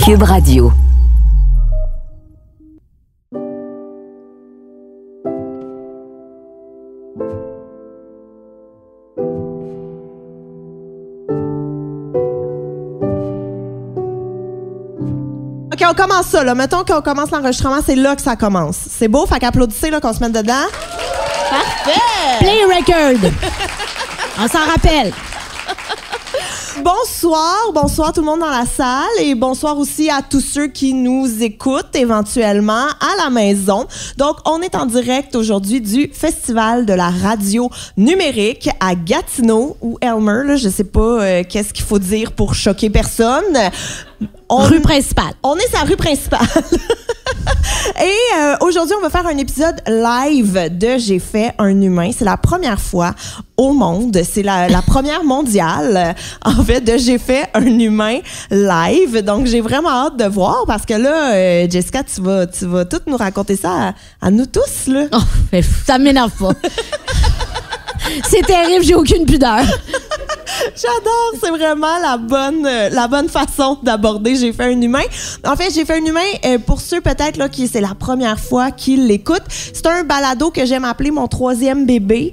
Cube Radio. OK, on commence ça, là. Mettons qu'on commence l'enregistrement, c'est là que ça commence. C'est beau? Fait qu'applaudissez, là, qu'on se mette dedans. Parfait! Play record! On s'en rappelle. Bonsoir tout le monde dans la salle et bonsoir aussi à tous ceux qui nous écoutent éventuellement à la maison. Donc, on est en direct aujourd'hui du Festival de la radio numérique à Gatineau ou Elmer, là, je sais pas qu'est-ce qu'il faut dire pour choquer personne. Rue principale. On est sa rue principale. Et aujourd'hui, on va faire un épisode live de J'ai fait un humain. C'est la première fois au monde. C'est la première mondiale, en fait, de J'ai fait un humain live. Donc, j'ai vraiment hâte de voir parce que là, Jessica, tu vas tout nous raconter ça à nous tous, là. Oh, ça m'énerve pas. C'est terrible, j'ai aucune pudeur. J'adore, c'est vraiment la bonne façon d'aborder J'ai fait un humain. En fait, J'ai fait un humain, pour ceux peut-être là qui c'est la première fois qu'ils l'écoutent, c'est un balado que j'aime appeler mon troisième bébé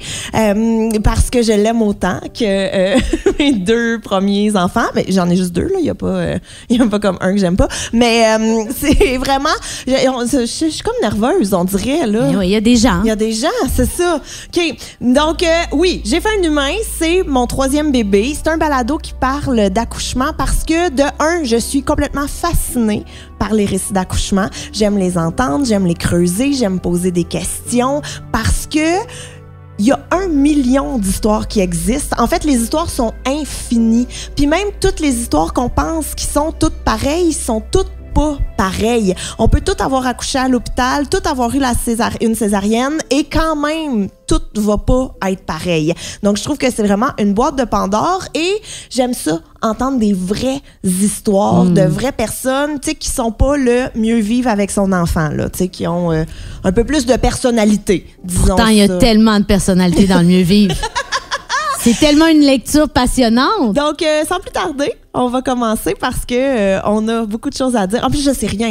parce que je l'aime autant que mes deux premiers enfants. Mais j'en ai juste deux là, il y a pas comme un que j'aime pas. Mais c'est vraiment, je suis comme nerveuse, on dirait là. Oui, il y a des gens. Il y a des gens, c'est ça. OK. Donc oui, J'ai fait un humain, c'est mon troisième bébé. C'est un balado qui parle d'accouchement parce que, de un, je suis complètement fascinée par les récits d'accouchement. J'aime les entendre, j'aime les creuser, j'aime poser des questions parce que il y a 1 million d'histoires qui existent. En fait, les histoires sont infinies. Puis même toutes les histoires qu'on pense qui sont toutes pareilles sont toutes pas pareil. On peut tout avoir accouché à l'hôpital, tout avoir eu une césarienne et quand même, tout va pas être pareil. Donc, je trouve que c'est vraiment une boîte de Pandore et j'aime ça, entendre des vraies histoires de vraies personnes, tu sais, qui sont pas le mieux vivre avec son enfant, là, tu sais, qui ont un peu plus de personnalité, disons. Pourtant, il y a tellement de personnalité dans le mieux vivre. C'est tellement une lecture passionnante. Donc, sans plus tarder, on va commencer parce que on a beaucoup de choses à dire. En plus, je sais rien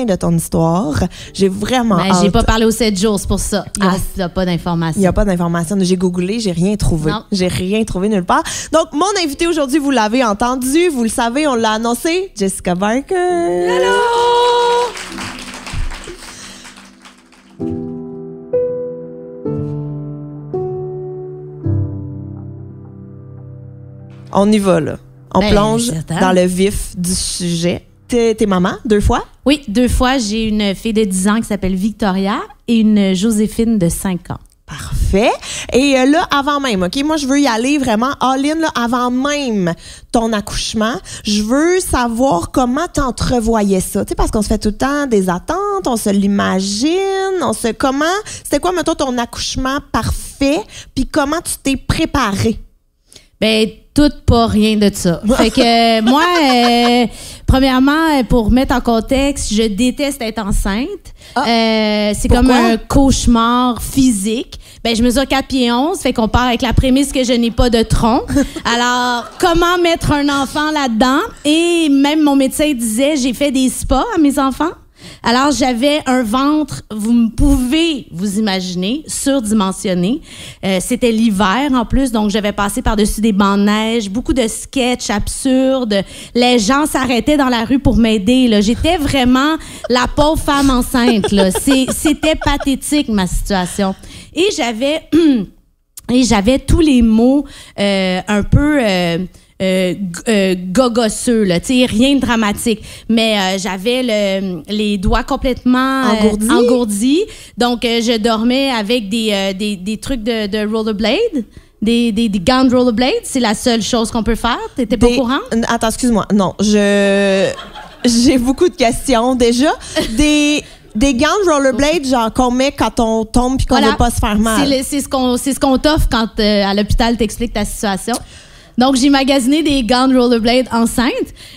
de ton histoire. J'ai vraiment hâte. J'ai pas parlé aux 7 jours, c'est pour ça. Il n'y a pas d'informations. Il n'y a pas d'informations. J'ai googlé, j'ai rien trouvé. Non. J'ai rien trouvé nulle part. Donc, mon invité aujourd'hui, vous l'avez entendu, vous le savez, on l'a annoncé, Jessica Barker. Hello! On y va, là. On plonge dans le vif du sujet. T'es maman 2 fois? Oui, 2 fois. J'ai une fille de 10 ans qui s'appelle Victoria et une Joséphine de 5 ans. Parfait. Et là, avant même, OK, moi, je veux y aller vraiment all-in, là, avant même ton accouchement. Je veux savoir comment t'entrevoyais ça. Tu sais, parce qu'on se fait tout le temps des attentes, on se l'imagine, c'était quoi, mettons, ton accouchement parfait, puis comment tu t'es préparée? Ben, tout pas rien de ça. Fait que moi, premièrement, pour mettre en contexte, je déteste être enceinte. C'est comme un cauchemar physique. Ben, je mesure 4 pieds 11, fait qu'on part avec la prémisse que je n'ai pas de tronc. Alors, comment mettre un enfant là-dedans? Et même mon médecin disait, j'ai fait des spas à mes enfants. Alors, j'avais un ventre, vous pouvez vous imaginer, surdimensionné. C'était l'hiver en plus, donc j'avais passé par-dessus des bancs de neige, beaucoup de sketchs absurdes. Les gens s'arrêtaient dans la rue pour m'aider, là. J'étais vraiment la pauvre femme enceinte, là. C'était pathétique, ma situation. Et j'avais tous les mots un peu... gogosseux, là, tu sais, rien de dramatique. Mais j'avais les doigts complètement engourdis. Donc, je dormais avec des trucs de rollerblade. Des gants de rollerblade. C'est la seule chose qu'on peut faire. T'étais pas au courant? Attends, excuse-moi. Non, j'ai beaucoup de questions. Déjà, des gants de rollerblade, genre qu'on met quand on tombe puis qu'on veut pas se faire mal. C'est ce qu'on t'offre quand à l'hôpital t'explique ta situation. Donc, j'ai magasiné des gants de rollerblade enceinte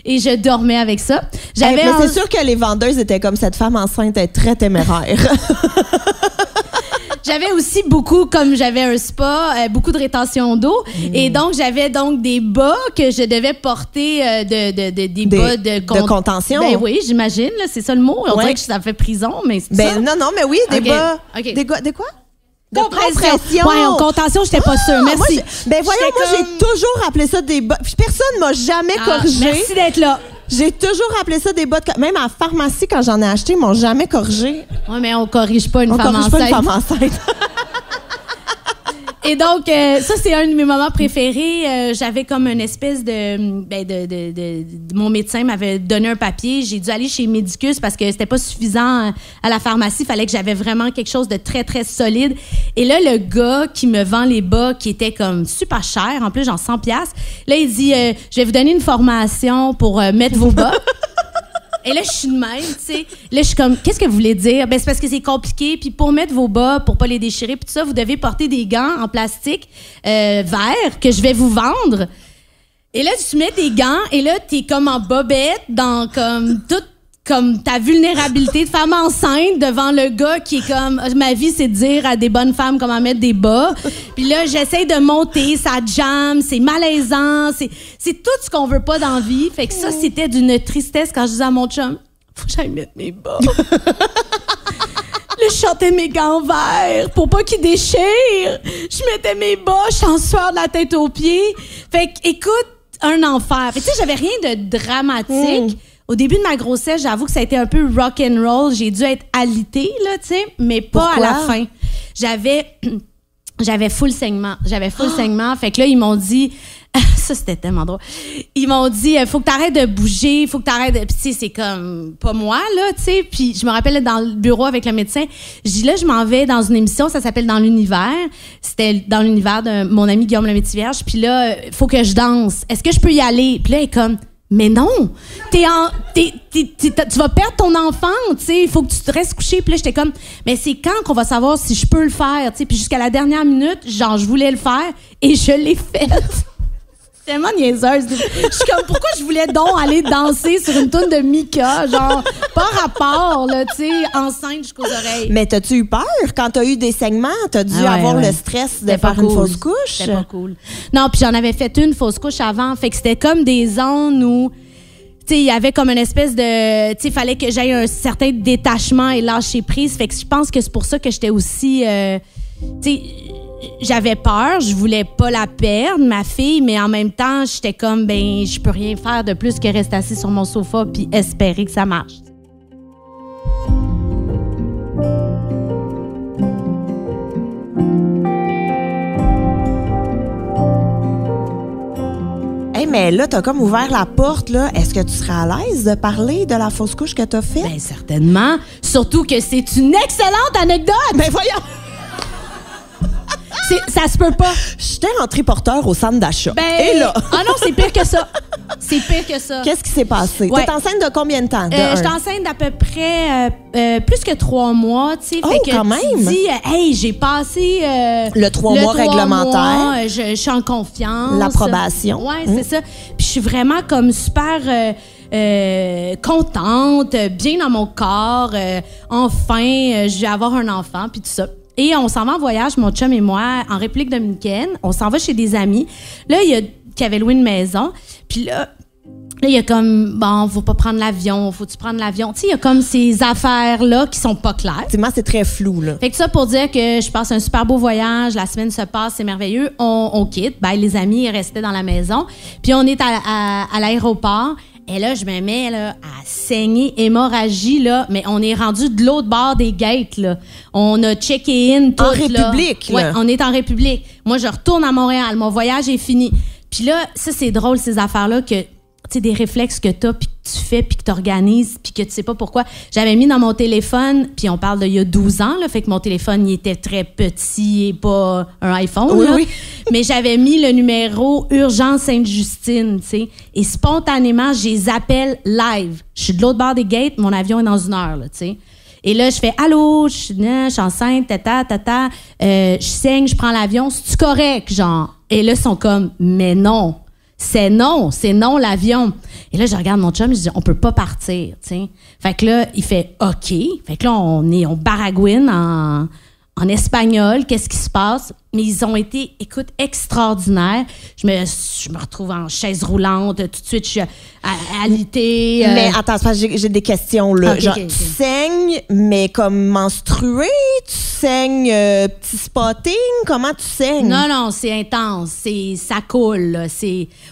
et je dormais avec ça. Mais c'est sûr que les vendeuses étaient comme cette femme enceinte est très téméraire. j'avais aussi beaucoup, comme j'avais un spa, beaucoup de rétention d'eau. Et donc, j'avais donc des bas que je devais porter des bas de contention. Ben oui, j'imagine, là, c'est ça le mot. On dirait que ça fait prison, mais c'est ça. Non, mais oui, des bas. Okay. Des quoi? Compression. Ouais, en contention, j'étais pas sûre. Merci. Moi, j'ai toujours appelé ça des bas. Personne m'a jamais corrigé. Merci d'être là. J'ai toujours appelé ça des bottes. Même à la pharmacie, quand j'en ai acheté, ils m'ont jamais corrigé. Oui, mais on corrige pas une femme enceinte. Et donc, ça, c'est un de mes moments préférés. J'avais comme une espèce mon médecin m'avait donné un papier. J'ai dû aller chez Medicus parce que c'était pas suffisant à la pharmacie. Il fallait que j'avais vraiment quelque chose de très, très solide. Et là, le gars qui me vend les bas, qui était comme super cher, en plus, genre 100$, là, il dit, je vais vous donner une formation pour mettre vos bas. Et là, je suis de même, tu sais. Là, je suis comme, qu'est-ce que vous voulez dire? Ben, c'est parce que c'est compliqué. Puis pour mettre vos bas, pour pas les déchirer, puis tout ça, vous devez porter des gants en plastique vert que je vais vous vendre. Et là, tu mets des gants et là, t'es comme en bobette dans comme toute comme ta vulnérabilité de femme enceinte devant le gars qui est comme ma vie c'est de dire à des bonnes femmes comment mettre des bas. Puis là j'essaie de monter, ça jam, c'est malaisant, c'est tout ce qu'on veut pas dans la vie. Fait que ça c'était d'une tristesse quand je disais à mon chum faut que j'aille mettre mes bas. Là, je chantais mes gants verts pour pas qu'ils déchirent. Je mettais mes bas, je suis en sueur de la tête aux pieds. Fait que écoute, un enfer. Fait que tu sais j'avais rien de dramatique. Au début de ma grossesse, j'avoue que ça a été un peu rock and roll. J'ai dû être alitée, là, tu sais, mais pas Pourquoi? à la fin. J'avais full saignement. Saignement. Fait que là, ils m'ont dit... ça, c'était tellement drôle. Ils m'ont dit, faut que t'arrêtes de bouger, faut que t'arrêtes de... Puis, tu sais, c'est comme pas moi, là, tu sais. Puis, je me rappelle, dans le bureau avec le médecin, je dis, là, je m'en vais dans une émission, ça s'appelle Dans l'univers. C'était dans l'univers de mon ami Guillaume le Métis-Vierge. Puis là, faut que je danse. Est-ce que je peux y aller? Puis là, elle est comme... Mais non, tu vas perdre ton enfant, tu sais, il faut que tu te restes couché. Puis là, j'étais comme, mais c'est quand qu'on va savoir si je peux le faire, tu sais. Puis jusqu'à la dernière minute, genre, je voulais le faire et je l'ai fait. Tellement niaiseuse. Je suis comme, pourquoi je voulais donc aller danser sur une toune de Mika? Genre, pas rapport, là, tu sais, enceinte jusqu'aux oreilles. Mais t'as-tu eu peur quand t'as eu des saignements? T'as dû avoir le stress de faire une fausse couche? C'était pas cool. Non, puis j'en avais fait une fausse couche avant. Fait que c'était comme des zones où, tu sais, il y avait comme une espèce de... Tu sais, il fallait que j'aille un certain détachement et lâcher prise. Fait que je pense que c'est pour ça que j'étais aussi... tu sais... J'avais peur, je voulais pas la perdre, ma fille, mais en même temps, j'étais comme, ben, je peux rien faire de plus que rester assis sur mon sofa puis espérer que ça marche. Hey, mais là, t'as comme ouvert la porte, là. Est-ce que tu serais à l'aise de parler de la fausse couche que t'as faite? Ben, certainement. Surtout que c'est une excellente anecdote! Ben, voyons! Ça se peut pas. J'étais rentrée porteur au centre d'achat. Ben, et là... Ah non, c'est pire que ça. C'est pire que ça. Qu'est-ce qui s'est passé? Ouais. T'es enceinte de combien de temps? J'étais enceinte d'à peu près plus que 3 mois, tu sais. Oh, fait que quand même! Tu dis, hey, j'ai passé... le 3 mois réglementaire. Je suis en confiance. L'approbation. Ouais, c'est ça. Puis je suis vraiment comme super... contente, bien dans mon corps. Enfin, je vais avoir un enfant, puis tout ça. Et on s'en va en voyage, mon chum et moi, en République dominicaine. On s'en va chez des amis. Là, il y a qui avait loué une maison. Puis là, il y a comme, bon, faut pas prendre l'avion, faut-tu prendre l'avion? Tu sais, il y a comme ces affaires-là qui sont pas claires. Effectivement, c'est très flou, là. Fait que ça pour dire que je passe un super beau voyage, la semaine se passe, c'est merveilleux. On quitte. Ben, les amis restaient dans la maison. Puis on est à l'aéroport. Et là, je me mets là, à saigner, hémorragie, là. Mais on est rendu de l'autre bord des gates, là. On a checké in tout, en République, là. Ouais, on est en République. Moi, je retourne à Montréal. Mon voyage est fini. Puis là, ça, c'est drôle, ces affaires-là, que... Tu sais, des réflexes que t'as, puis que tu fais, puis que t'organises, puis que tu sais pas pourquoi. J'avais mis dans mon téléphone, puis on parle d'il y a 12 ans, là, fait que mon téléphone, il était très petit et pas un iPhone, oui, là. Oui. Mais j'avais mis le numéro Urgence Sainte-Justine, tu sais. Et spontanément, je les appelle live. Je suis de l'autre bord des gates, mon avion est dans 1 heure, là, tu sais. Et là, je fais « Allô, je suis enceinte, tata, je saigne, je prends l'avion, c'est-tu correct, genre? » Et là, ils sont comme « Mais non! » C'est non l'avion. Et là, je regarde mon chum, je dis, on peut pas partir, tu sais. Fait que là, il fait OK. Fait que là, on baragouine en espagnol, qu'est-ce qui se passe. Mais ils ont été, écoute, extraordinaires. Je me retrouve en chaise roulante. Tout de suite, je suis alitée. Mais attends, j'ai des questions, là. Okay, genre, okay. Tu saignes, mais comme menstruée? Tu saignes petit spotting? Comment tu saignes? Non, c'est intense. Ça coule, là.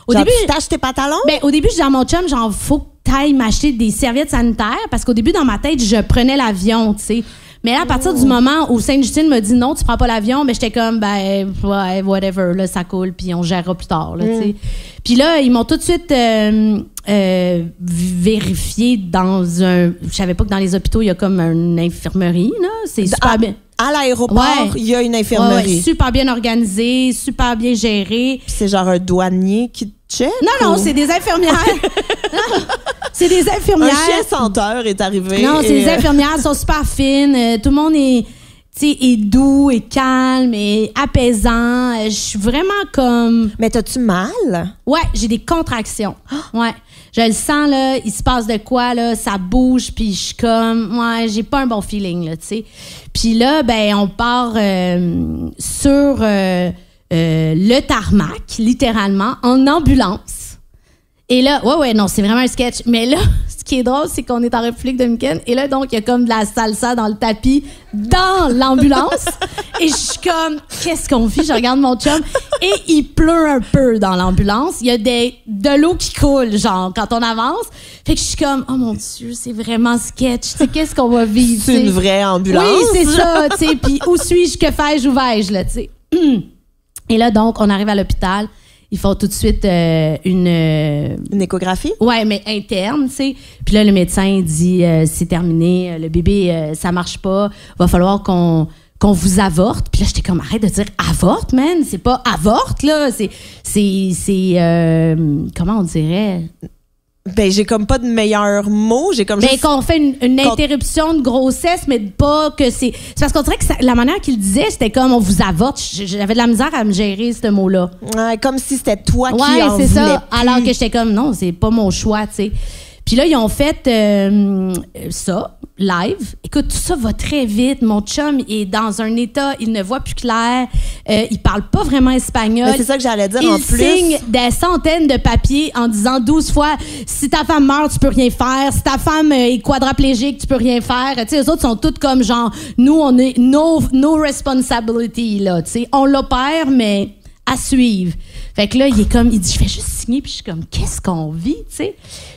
Au genre, début, tu tâches tes pantalons? Ben, au début, je dis à mon chum, genre, faut que t'ailles m'acheter des serviettes sanitaires parce qu'au début, dans ma tête, je prenais l'avion, tu sais. Mais là, à partir du moment où Sainte-Justine me dit non, tu prends pas l'avion, ben j'étais comme, ben, ouais, whatever, là, ça coule, puis on gérera plus tard, là, tu sais. Puis là, ils m'ont tout de suite vérifié dans un... Je savais pas que dans les hôpitaux, il y a comme une infirmerie, là. C'est super bien. À l'aéroport, il y a une infirmerie. Ouais, super bien organisée, super bien gérée. Puis c'est genre un douanier qui te check? Non, c'est des infirmières. Non, c'est des infirmières. Un chien senteur est arrivé. Non, c'est des infirmières, elles sont super fines. Tout le monde est doux et calme et apaisant. Je suis vraiment comme... Mais t'as-tu mal? Ouais, j'ai des contractions. Ouais. Je le sens, là, il se passe de quoi, là, ça bouge, puis je suis comme... Ouais, j'ai pas un bon feeling, là, tu sais. Puis là, ben, on part sur le tarmac, littéralement, en ambulance. Et là, ouais, non, c'est vraiment un sketch. Mais là, ce qui est drôle, c'est qu'on est en République dominicaine. Et là, donc, il y a comme de la salsa dans le tapis, dans l'ambulance. Et je suis comme, qu'est-ce qu'on fait? Je regarde mon chum. Et il pleut un peu dans l'ambulance. Il y a de l'eau qui coule, genre, quand on avance. Fait que je suis comme, oh mon Dieu, c'est vraiment sketch. Tu sais, qu'est-ce qu'on va vivre? C'est une vraie ambulance. Oui, c'est ça, tu sais. Puis où suis-je, que fais-je, où vais-je, là, tu sais. Et là, donc, on arrive à l'hôpital. Ils font tout de suite une échographie? Ouais, mais interne, tu sais. Puis là, le médecin c'est terminé, le bébé, ça marche pas, va falloir qu'on vous avorte. Puis là, j'étais comme, arrête de dire avorte, man. C'est pas avorte, là. C'est comment on dirait? Ben, j'ai comme pas de meilleur mot. J'ai comme juste... qu'on fait une interruption de grossesse, mais pas que c'est... C'est parce qu'on dirait que la manière qu'il disait, c'était comme on vous avorte. J'avais de la misère à me gérer, ce mot-là. Ouais, comme si c'était toi qui en voulais ça. plus. Alors que j'étais comme, non, c'est pas mon choix, tu sais. Puis là, ils ont fait ça, live. Écoute, tout ça va très vite. Mon chum est dans un état, il ne voit plus clair. Il parle pas vraiment espagnol. Mais c'est ça que j'allais dire en plus. Il signe des centaines de papiers en disant 12 fois, si ta femme meurt, tu peux rien faire. Si ta femme est quadraplégique, tu peux rien faire. Tu sais, les autres sont toutes comme genre, nous, on est no responsibility, là. Tu sais, on l'opère, mais à suivre. Fait que là, il dit, je vais juste signer, puis je suis comme, qu'est-ce qu'on vit, tu sais?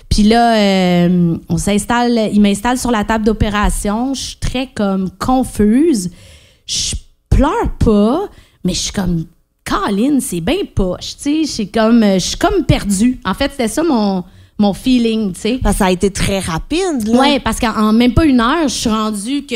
Puis là, il m'installe sur la table d'opération. Je suis très comme confuse. Je pleure pas, mais je suis comme, Colin, c'est bien poche, tu sais. Je suis comme perdue. En fait, c'était ça mon feeling, tu sais. Parce que ça a été très rapide, là. Ouais, parce qu'en même pas une heure, je suis rendue que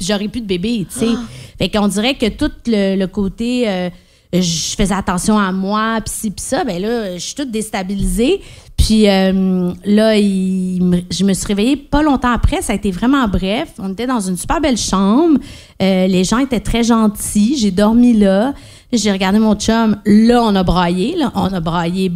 j'aurais plus de bébé, tu sais. Fait qu'on dirait que tout le côté je faisais attention à moi, pis ci, pis ça, ben là, je suis toute déstabilisée. Puis là, je me suis réveillée pas longtemps après. Ça a été vraiment bref. On était dans une super belle chambre. Les gens étaient très gentils. J'ai dormi là. J'ai regardé mon chum. Là, on a braillé. Là. On a braillé,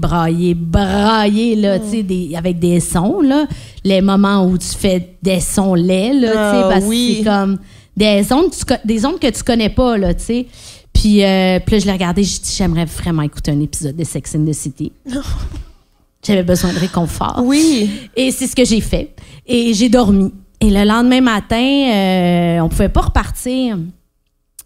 là, tu sais, avec des sons, là. Les moments où tu fais des sons laids, là, tu sais, parce que c'est comme des ondes que tu connais pas, là, tu sais. Puis là, je l'ai regardé, j'ai dit, j'aimerais vraiment écouter un épisode de Sex and the City. J'avais besoin de réconfort. Oui. Et c'est ce que j'ai fait. Et j'ai dormi. Et le lendemain matin, on pouvait pas repartir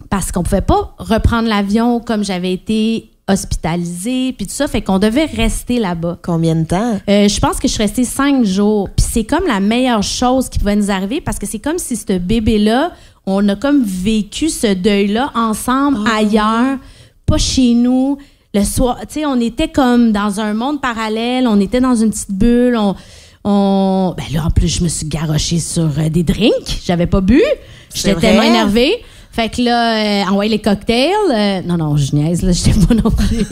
parce qu'on pouvait pas reprendre l'avion comme j'avais été hospitalisée, puis tout ça. Fait qu'on devait rester là-bas. Combien de temps? Je pense que je suis restée 5 jours. Puis c'est comme la meilleure chose qui pouvait nous arriver parce que c'est comme si ce bébé-là, on a comme vécu ce deuil-là ensemble, ailleurs, pas chez nous. Le soir, tu sais, on était comme dans un monde parallèle, on était dans une petite bulle, ben là, en plus, je me suis garochée sur des drinks, j'avais pas bu, j'étais tellement énervée. Fait que là, envoyer les cocktails. Non, je niaise, là, j'étais pas non plus.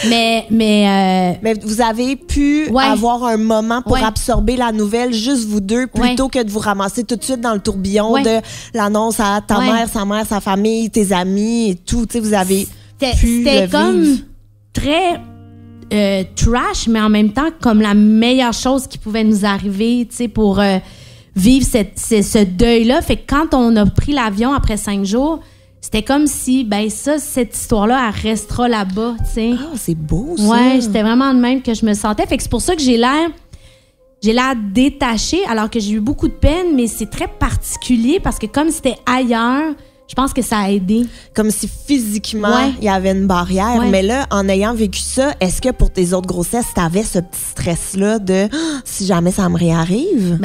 Mais vous avez pu avoir un moment pour absorber la nouvelle, juste vous deux, plutôt que de vous ramasser tout de suite dans le tourbillon de l'annonce à ta mère, sa mère, sa famille, tes amis et tout. Tu sais, vous avez pu le C'était comme vivre. très trash, mais en même temps comme la meilleure chose qui pouvait nous arriver, tu sais, pour vivre ce deuil-là. Fait que quand on a pris l'avion après 5 jours, c'était comme si, cette histoire-là, elle restera là-bas, tu sais. Ah, c'est beau, ça. Ouais, c'était vraiment de même que je me sentais. Fait que c'est pour ça que j'ai l'air détachée, alors que j'ai eu beaucoup de peine, mais c'est très particulier parce que comme c'était ailleurs, je pense que ça a aidé. Comme si physiquement, il y avait une barrière. Ouais. Mais là, en ayant vécu ça, est-ce que pour tes autres grossesses, t'avais ce petit stress-là de si jamais ça me réarrive?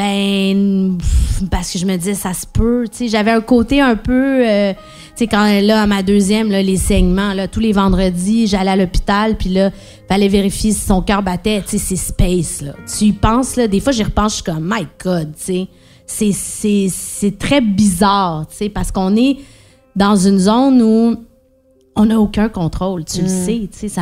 Parce que je me disais, ça se peut. Tu sais, j'avais un côté un peu... tu sais, quand là, à ma deuxième, là, les saignements, là, tous les vendredis, j'allais à l'hôpital, puis là, fallait vérifier si son cœur battait. Tu sais, c'est space, là. Tu y penses, là. Des fois, j'y repense, je suis comme, my God, tu sais. C'est très bizarre, tu sais, parce qu'on est dans une zone où on n'a aucun contrôle, tu le sais, tu sais.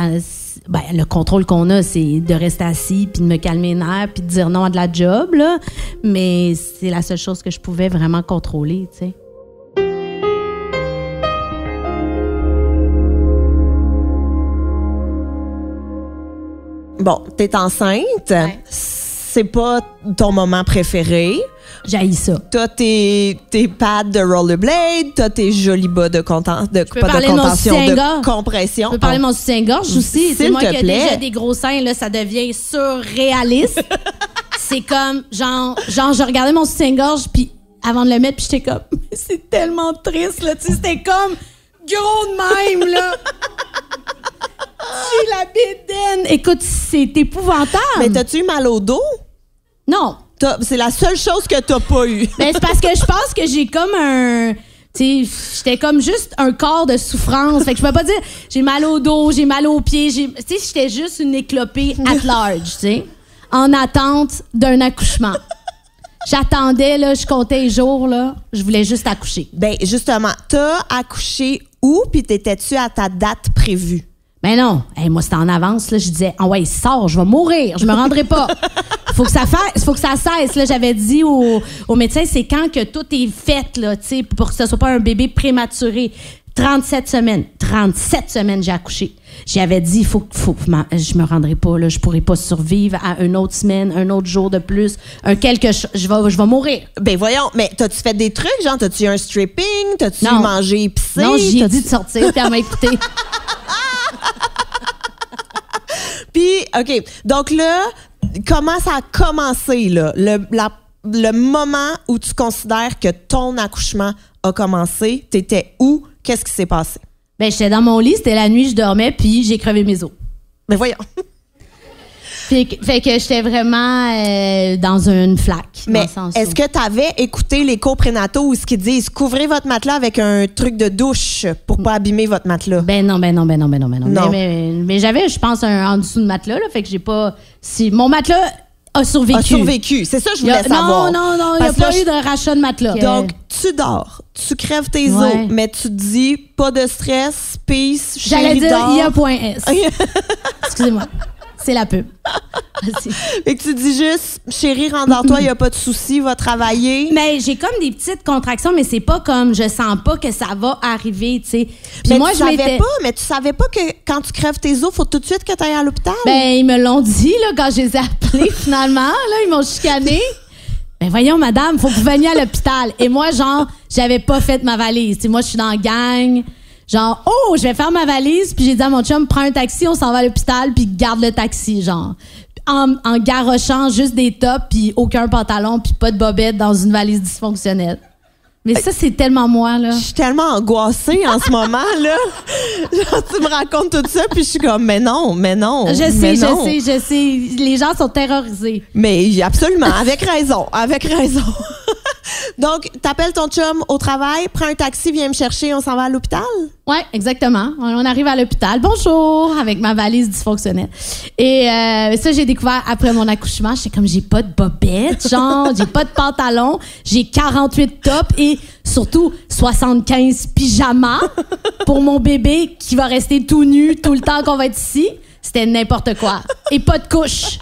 Le contrôle qu'on a, c'est de rester assis, puis de me calmer les nerfs, puis de dire non à de la job, là. Mais c'est la seule chose que je pouvais vraiment contrôler, tu sais. Bon, t'es enceinte. Ouais. C'est pas ton moment préféré. J'haïs ça. T'as tes pads de rollerblade, t'as tes jolis bas de contention, de compression. Je peux parler de mon soutien-gorge aussi. C'est moi qui ai déjà des gros seins, là, ça devient surréaliste. C'est comme, genre, je regardais mon soutien-gorge, puis avant de le mettre, puis j'étais comme, c'est tellement triste, là, tu sais, c'était comme gros de même, là. J'ai la bédaine. Écoute, c'est épouvantable. Mais t'as-tu eu mal au dos? Non. C'est la seule chose que t'as pas eu. Ben, c'est parce que je pense que j'ai comme un... Tu sais, j'étais comme juste un corps de souffrance. Fait que je peux pas dire j'ai mal au dos, j'ai mal aux pieds. Tu sais, j'étais juste une éclopée at large, tu sais, en attente d'un accouchement. J'attendais, là, je comptais les jours, là. Je voulais juste accoucher. Ben, justement, t'as accouché où? Puis t'étais-tu à ta date prévue? Ben non. Hey, moi, c'était en avance. Là, je disais, sors, je vais mourir. Je me rendrai pas. Faut que ça cesse. Là, j'avais dit au médecin, c'est quand que tout est fait, là, tu sais, pour que ce soit pas un bébé prématuré. 37 semaines. 37 semaines, j'ai accouché. J'avais dit, je me rendrai pas, là. Je pourrai pas survivre à une autre semaine, un autre jour de plus, je vais mourir. Ben voyons, mais t'as-tu fait des trucs? Genre, t'as-tu eu un stripping? T'as-tu mangé épicé? Non, j'ai dit de sortir, puis elle m'a écouté. Puis, OK, donc là, comment ça a commencé, là? Le moment où tu considères que ton accouchement a commencé, t'étais où? Qu'est-ce qui s'est passé? Ben, j'étais dans mon lit, c'était la nuit, je dormais, puis j'ai crevé mes os. Ben voyons. Fait que j'étais vraiment dans une flaque. Mais est-ce que tu avais écouté les cours prénataux où ce qu'ils disent couvrez votre matelas avec un truc de douche pour pas abîmer votre matelas? Ben non. Mais j'avais, je pense, un en dessous de matelas, là, fait que j'ai pas... Si mon matelas a survécu. C'est ça que je voulais savoir. Non, il n'y a pas eu de rachat de matelas. Donc, tu dors, tu crèves tes os, mais tu te dis pas de stress, peace, chérie, j'allais dors. dire IA.S. Excusez-moi. C'est la pub. Fait que tu dis juste, chérie, rendors-toi, il n'y a pas de souci, va travailler. Mais j'ai comme des petites contractions, mais c'est pas comme, je sens pas que ça va arriver, tu sais. Mais moi, tu savais pas que quand tu crèves tes os, faut tout de suite que tu ailles à l'hôpital? Ben, ils me l'ont dit, là, quand je les ai appelés, finalement. Là, ils m'ont chicané. Ben, voyons, madame, faut que vous veniez à l'hôpital. Et moi, genre, j'avais pas fait ma valise. Tu sais, moi, je suis dans la gang. Genre, je vais faire ma valise, puis j'ai dit à mon chum, prends un taxi, on s'en va à l'hôpital, puis garde le taxi, genre. En garochant juste des tops, puis aucun pantalon, puis pas de bobette dans une valise dysfonctionnelle. Mais ça, c'est tellement moi, là. Je suis tellement angoissée en ce moment, là. Genre, tu me racontes tout ça, puis je suis comme, mais non. Je sais. Les gens sont terrorisés. Mais absolument, avec raison. Donc, t'appelles ton chum au travail, prends un taxi, viens me chercher, on s'en va à l'hôpital? Oui, exactement. On arrive à l'hôpital. Bonjour, avec ma valise dysfonctionnelle. Et ça, j'ai découvert après mon accouchement. J'étais comme, j'ai pas de bobette, genre, j'ai pas de pantalon, j'ai 48 tops et surtout 75 pyjamas pour mon bébé qui va rester tout nu tout le temps qu'on va être ici. C'était n'importe quoi. Et pas de couche.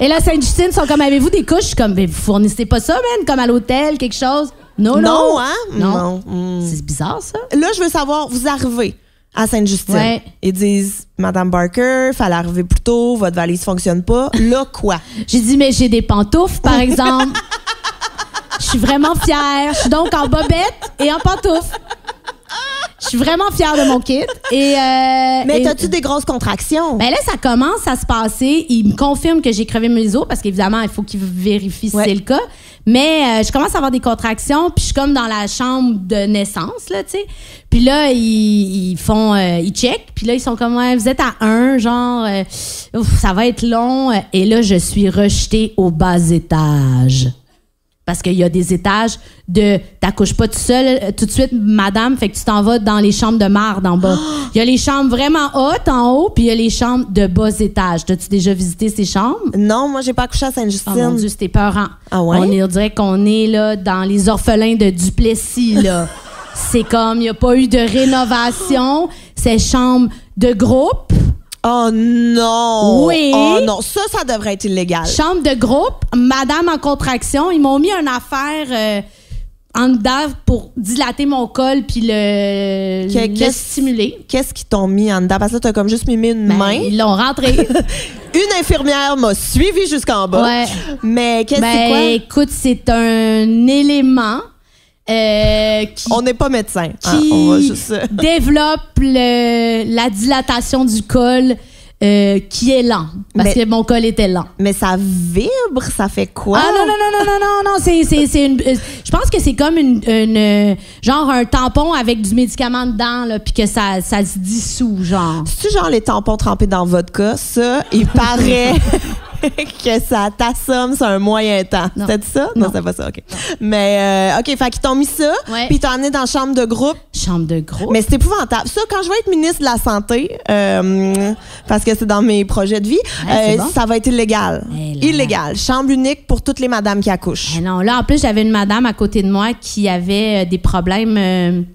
Et là, Sainte-Justine sont comme, avez-vous des couches? Comme, vous fournissez pas ça, man? Comme à l'hôtel, quelque chose? Non. Hein? Non. C'est bizarre, ça. Là, je veux savoir, vous arrivez à Sainte-Justine. Ouais. Ils disent, Madame Barker, fallait arriver plus tôt, votre valise fonctionne pas. Là, quoi? J'ai dit, mais j'ai des pantoufles, par exemple. Je suis vraiment fière. Je suis donc en bobette et en pantoufles. Je suis vraiment fière de mon kit. Mais t'as-tu des grosses contractions? Ben là, ça commence à se passer. Il me confirme que j'ai crevé mes os parce qu'évidemment, il faut qu'il vérifie si c'est le cas. Mais je commence à avoir des contractions, puis je suis comme dans la chambre de naissance, là, tu sais. Puis là, ils checkent, puis là, ils sont comme, ouais, vous êtes à 1, genre, ça va être long. Et là, je suis rejetée au bas étage. Parce qu'il y a des étages t'accouches pas tout seul tout de suite, madame, fait que tu t'en vas dans les chambres de marde en bas. Il y a les chambres vraiment hautes en haut, puis il y a les chambres de bas étage. T'as-tu déjà visité ces chambres? Non, moi, j'ai pas accouché à Sainte-Justine. Oh mon Dieu, c'était peurant. Ah ouais? On dirait qu'on est là dans les orphelins de Duplessis, là. C'est comme, il n'y a pas eu de rénovation. C'est chambre de groupe. Oh non! Oui! Oh non, ça devrait être illégal. Chambre de groupe, madame en contraction. Ils m'ont mis une affaire en dedans pour dilater mon col puis le stimuler. Qu'est-ce qu'ils t'ont mis en dedans? Parce que là, t'as comme juste mis une main. Ils l'ont rentré. Une infirmière m'a suivi jusqu'en bas. Ouais. Mais c'est quoi? Écoute, c'est un élément... on n'est pas médecin. Qui on va juste... développe la dilatation du col qui est lent. Parce que mon col était lent. Mais ça vibre, ça fait quoi? Ah non, c'est une... je pense que c'est comme une genre un tampon avec du médicament dedans, là, puis que ça se dissout, genre. C'est-tu genre les tampons trempés dans le vodka? Ça, il paraît... que ça t'assomme sur un moyen temps. C'était ça? Non, c'est pas ça, OK. Mais, OK, fait qu'ils t'ont mis ça, puis ils t'ont amené dans la chambre de groupe. Chambre de groupe? Mais c'est épouvantable. Ça, quand je vais être ministre de la Santé, parce que c'est dans mes projets de vie, ça va être illégal. Illégal. Chambre unique pour toutes les madames qui accouchent. Non, là, en plus, j'avais une madame à côté de moi qui avait des problèmes...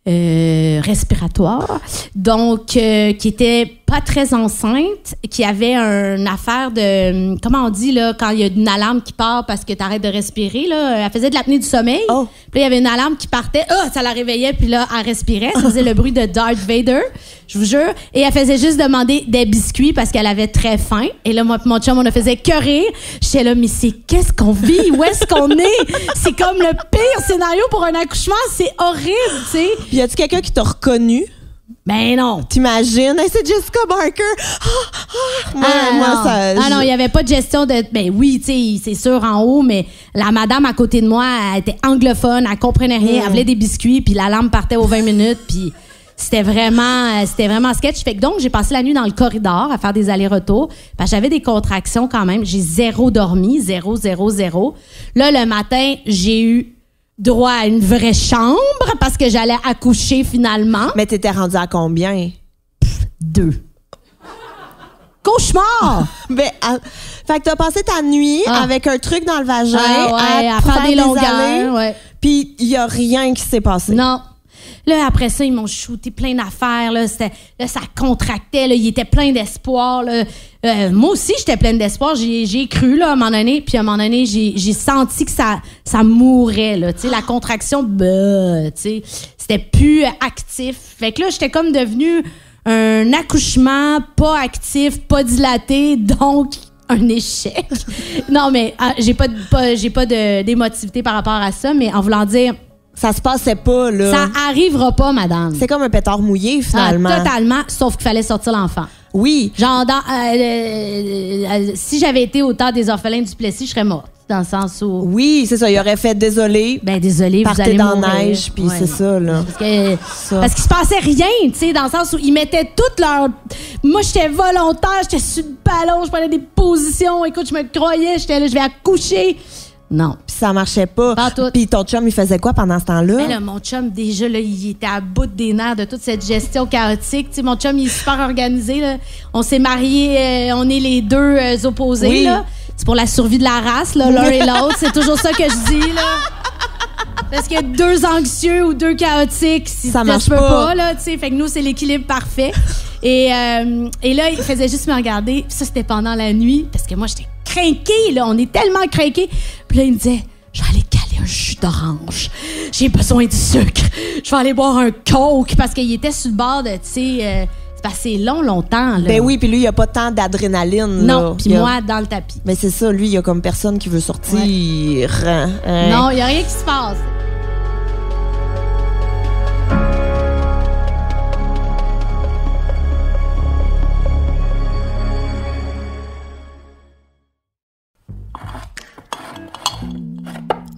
respiratoire, donc qui était pas très enceinte, qui avait une affaire de, comment on dit là, quand il y a une alarme qui part parce que t'arrêtes de respirer là, elle faisait de l'apnée du sommeil. Oh. Puis il y avait une alarme qui partait, ça la réveillait, puis là elle respirait, ça faisait le bruit de Darth Vader, je vous jure, et elle faisait juste demander des biscuits parce qu'elle avait très faim. Et là moi mon chum on a faisait que rire. J'étais là, mais qu'est-ce qu'on vit, où est-ce qu'on est? C'est comme le pire scénario pour un accouchement, c'est horrible, tu sais. Puis y a-tu quelqu'un qui t'a reconnu? Ben non. T'imagines? Hey, c'est Jessica Barker. Non, il n'y avait pas de gestion de... Ben oui, tu sais, c'est sûr, en haut, mais la madame à côté de moi, elle était anglophone, elle comprenait rien, elle voulait des biscuits, puis l'alarme partait aux 20 minutes, puis c'était vraiment sketch. Fait que donc, j'ai passé la nuit dans le corridor à faire des allers-retours, parce que j'avais des contractions quand même. J'ai zéro dormi, zéro. Là, le matin, j'ai eu droit à une vraie chambre parce que j'allais accoucher finalement. Mais t'étais rendue à combien? 2. Cauchemar! Fait que t'as passé ta nuit avec un truc dans le vagin à faire des longueurs. Puis il y a rien qui s'est passé. Non. Là, après ça, ils m'ont shooté plein d'affaires. Là, ça contractait. Là, il était plein d'espoir. Là. Moi aussi, j'étais pleine d'espoir. J'ai cru là, à un moment donné. Puis à un moment donné, j'ai senti que ça mourait. Là, la contraction, c'était plus actif. Fait que là, j'étais comme devenue un accouchement pas actif, pas dilaté. Donc, un échec. Non, mais j'ai pas d'émotivité par rapport à ça. Mais en voulant dire... Ça se passait pas, là. Ça arrivera pas, madame. C'est comme un pétard mouillé, finalement. Totalement, sauf qu'il fallait sortir l'enfant. Oui. Genre, si j'avais été au temps des orphelins du Plessis, je serais morte. Dans le sens où... Oui, c'est ça. Il aurait fait désolé. Ben, désolé, vous allez dans mourir. la neige, puis c'est ça, là. Parce qu'il se passait rien, tu sais, dans le sens où ils mettaient toutes leurs... Moi, j'étais volontaire, j'étais sur le ballon, je prenais des positions. Écoute, je me croyais, j'étais là, je vais accoucher. Non. Puis ça marchait pas. Puis ton chum, il faisait quoi pendant ce temps-là? Ben là, mon chum, déjà, là, il était à bout des nerfs de toute cette gestion chaotique. T'sais, mon chum, il est super organisé. Là. On s'est mariés, on est les deux opposés. Oui. Là. C'est pour la survie de la race, là, l'un et l'autre. C'est toujours ça que je dis. Là. Parce que 2 anxieux ou 2 chaotiques, ça marche pas. Là, fait que nous, c'est l'équilibre parfait. Et là, il faisait juste me regarder. Puis ça, c'était pendant la nuit. Parce que moi, j'étais craquée, là. On est tellement craqués. Puis là, il me disait, je vais aller caler un jus d'orange. J'ai besoin de sucre. Je vais aller boire un coke. Parce qu'il était sur le bord de, tu sais... Parce que c'est longtemps, là. Ben oui, puis lui, il n'y a pas tant d'adrénaline. Non, puis moi, dans le tapis. Mais c'est ça, lui, il y a comme personne qui veut sortir. Ouais. Non, il n'y a rien qui se passe.